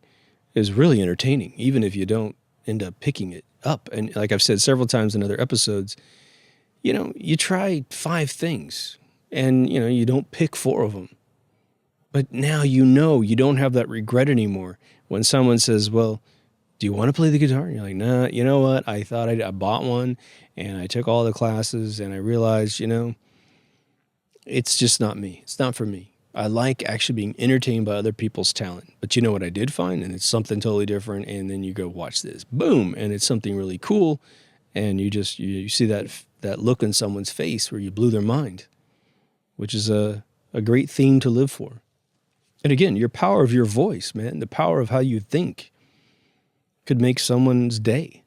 is really entertaining, even if you don't end up picking it up. And like I've said several times in other episodes, you try 5 things and, you don't pick 4 of them. But now you don't have that regret anymore. When someone says, well, do you want to play the guitar? And you're like, nah, you know what? I thought I bought one and I took all the classes and I realized, it's just not me. It's not for me. I like actually being entertained by other people's talent. But you know what I did find? And it's something totally different. And then you go, watch this. Boom. And it's something really cool. And you see that look in someone's face where you blew their mind, which is a great theme to live for. And again, your power of your voice, man, the power of how you think could make someone's day.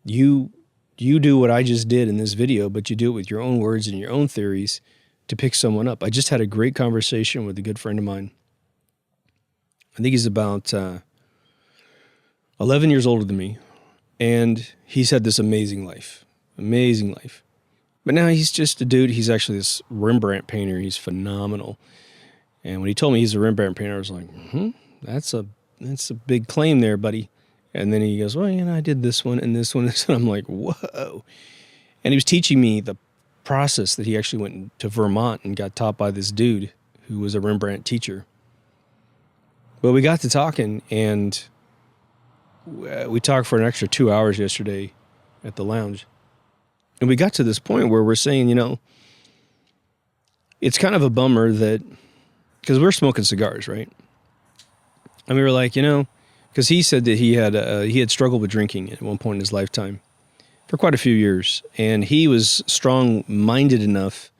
You do what I just did in this video, but you do it with your own words and your own theories to pick someone up. I just had a great conversation with a good friend of mine. I think he's about 11 years older than me, and he's had this amazing life. But now he's just a dude. He's actually this Rembrandt painter. He's phenomenal. And when he told me he's a Rembrandt painter, I was like, that's a big claim there, buddy. And then he goes, well, I did this one and this one. And I'm like, whoa. And he was teaching me the process that he actually went to Vermont and got taught by this dude who was a Rembrandt teacher. But we got to talking, and we talked for an extra 2 hours yesterday at the lounge. And we got to this point where we're saying, it's kind of a bummer that, because we're smoking cigars, right? And we were like, because he said that he had struggled with drinking at one point in his lifetime for quite a few years. And he was strong-minded enough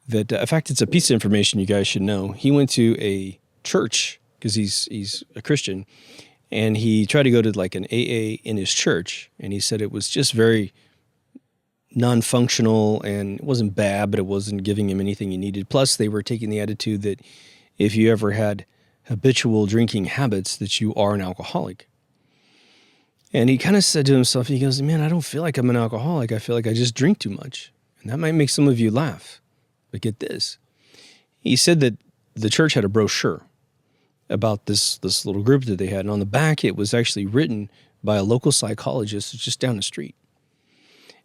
that, in fact, it's a piece of information you guys should know. He went to a church, because he's a Christian, and he tried to go to like an AA in his church. And he said it was just very non-functional, and it wasn't bad, but it wasn't giving him anything he needed. Plus, they were taking the attitude that if you ever had habitual drinking habits, that you are an alcoholic. And he kind of said to himself, he goes, man, I don't feel like I'm an alcoholic. I feel like I just drink too much. And that might make some of you laugh. But get this. He said that the church had a brochure about this little group that they had. And on the back, it was actually written by a local psychologist just down the street.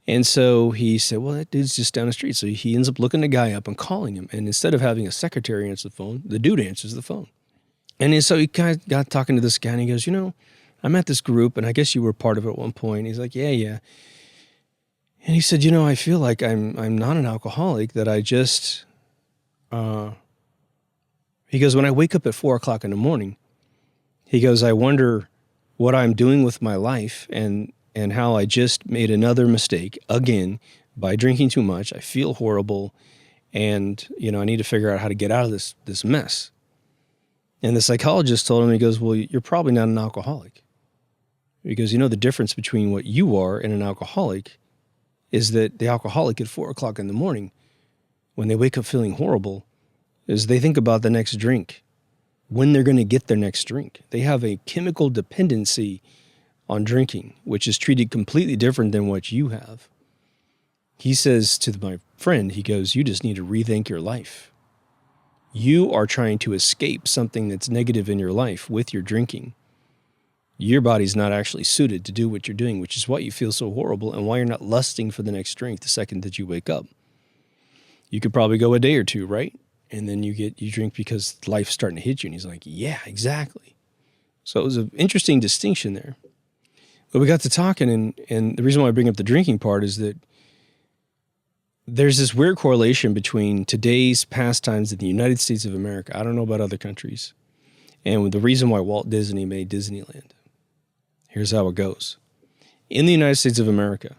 And so he said, well, that dude's just down the street. So he ends up looking the guy up and calling him. And instead of having a secretary answer the phone, the dude answers the phone. And so he kind of got talking to this guy, and he goes, I'm at this group, and I guess you were part of it at one point. He's like, yeah. And he said, I feel like I'm not an alcoholic, that I just, he goes, when I wake up at 4:00 in the morning, he goes, I wonder what I'm doing with my life and how I just made another mistake again by drinking too much. I feel horrible. And, I need to figure out how to get out of this mess. And the psychologist told him, he goes, well, you're probably not an alcoholic. Because, the difference between what you are and an alcoholic is that the alcoholic at 4:00 in the morning, when they wake up feeling horrible, is they think about the next drink, when they're going to get their next drink. They have a chemical dependency on drinking, which is treated completely different than what you have. He says to my friend, he goes, you just need to rethink your life. You are trying to escape something that's negative in your life with your drinking. Your body's not actually suited to do what you're doing, which is why you feel so horrible and why you're not lusting for the next drink the second that you wake up. You could probably go a day or two, right? And then you drink because life's starting to hit you. And he's like, yeah, exactly. So it was an interesting distinction there. But we got to talking, and the reason why I bring up the drinking part is that there's this weird correlation between today's pastimes in the United States of America, I don't know about other countries, and the reason why Walt Disney made Disneyland. Here's how it goes. In the United States of America,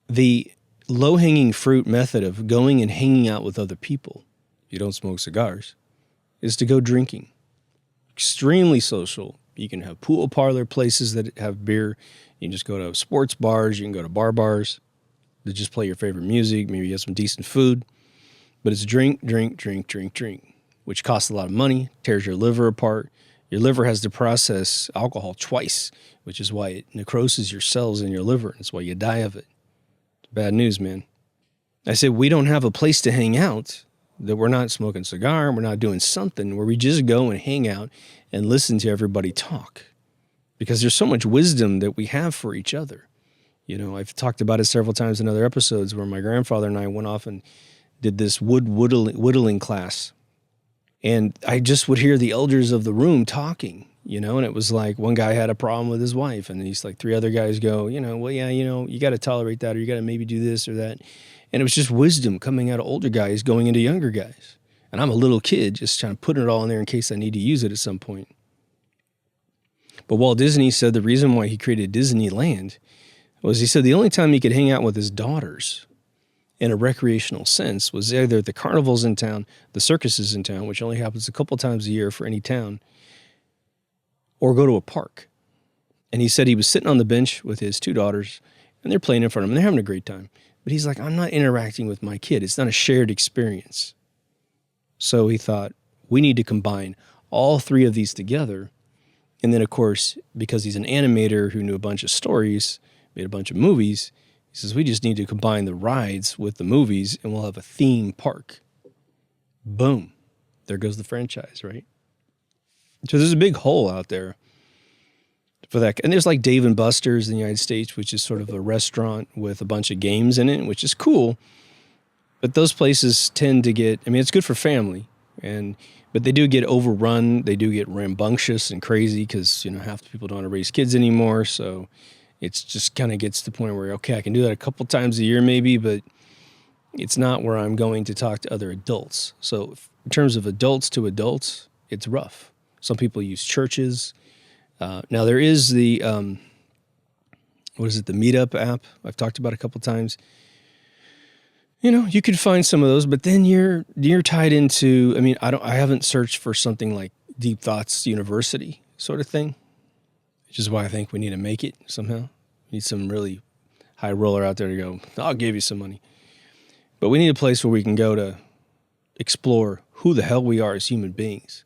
the low-hanging fruit method of going and hanging out with other people, you don't smoke cigars, is to go drinking. Extremely social. You can have pool parlor places that have beer. You can just go to sports bars. You can go to bars that just play your favorite music. Maybe you have some decent food. But it's drink, which costs a lot of money, tears your liver apart. Your liver has to process alcohol twice, which is why it necroses your cells in your liver. That's why you die of it. It's bad news, man. I said, we don't have a place to hang out, that we're not smoking a cigar, we're not doing something where we just go and hang out and listen to everybody talk. Because there's so much wisdom that we have for each other. I've talked about it several times in other episodes where my grandfather and I went off and did this whittling class. And I just would hear the elders of the room talking, and it was like one guy had a problem with his wife, and these like three other guys go, well, yeah, you got to tolerate that, or you got to maybe do this or that. And it was just wisdom coming out of older guys going into younger guys. And I'm a little kid just trying to put it all in there in case I need to use it at some point. But Walt Disney said the reason why he created Disneyland was, he said the only time he could hang out with his daughters in a recreational sense was either the carnivals in town, the circuses in town, which only happens a couple times a year for any town, or go to a park. And he said he was sitting on the bench with his two daughters, and they're playing in front of him, and they're having a great time. But he's like, I'm not interacting with my kid. It's not a shared experience. So he thought, we need to combine all three of these together. And then, of course, because he's an animator who knew a bunch of stories, made a bunch of movies, he says, we just need to combine the rides with the movies, and we'll have a theme park. Boom. There goes the franchise, right? So there's a big hole out there for that. And there's like Dave & Buster's in the United States, which is sort of a restaurant with a bunch of games in it, which is cool. But those places tend to get, it's good for family, but they do get overrun. They do get rambunctious and crazy because, half the people don't want to raise kids anymore. So it's just kind of gets to the point where, okay, I can do that a couple times a year maybe, but it's not where I'm going to talk to other adults. So in terms of adults to adults, it's rough. Some people use churches. Now there is the, the Meetup app I've talked about a couple times. You could find some of those, but then you're tied into, I haven't searched for something like Deep Thoughts University sort of thing, which is why I think we need to make it somehow. We need some really high roller out there to go, I'll give you some money. But we need a place where we can go to explore who the hell we are as human beings.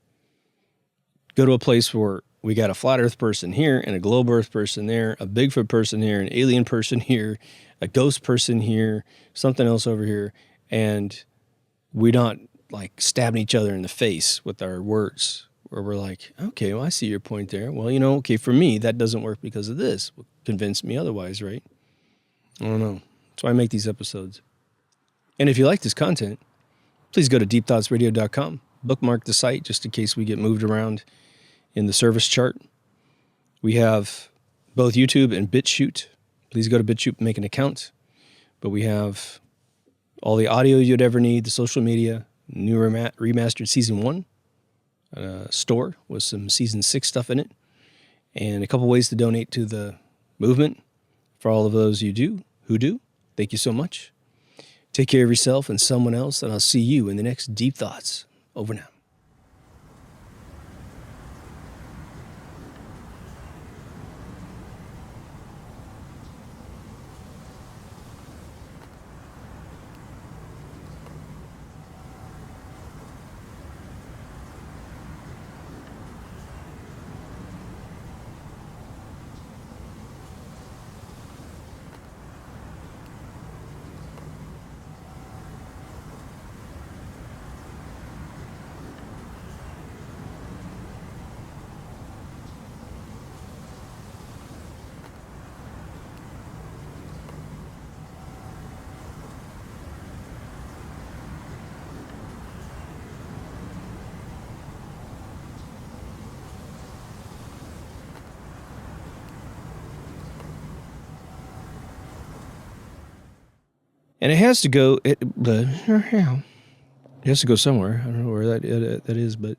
Go to a place where we got a flat earth person here and a globe earth person there, a Bigfoot person here, an alien person here, a ghost person here, something else over here, and we're not like stabbing each other in the face with our words, where we're like, okay, well, I see your point there. Well, okay, for me, that doesn't work because of this. Convince me otherwise, right? I don't know. That's why I make these episodes. And if you like this content, please go to deepthoughtsradio.com, bookmark the site just in case we get moved around in the service chart. We have both YouTube and BitChute. Please go to BitChute and make an account. But we have all the audio you'd ever need, the social media, new remastered Season 1, store with some Season 6 stuff in it, and a couple ways to donate to the movement. For all of those who do, thank you so much. Take care of yourself and someone else, and I'll see you in the next Deep Thoughts. Over now. And it has to go. It has to go somewhere. I don't know where that is, but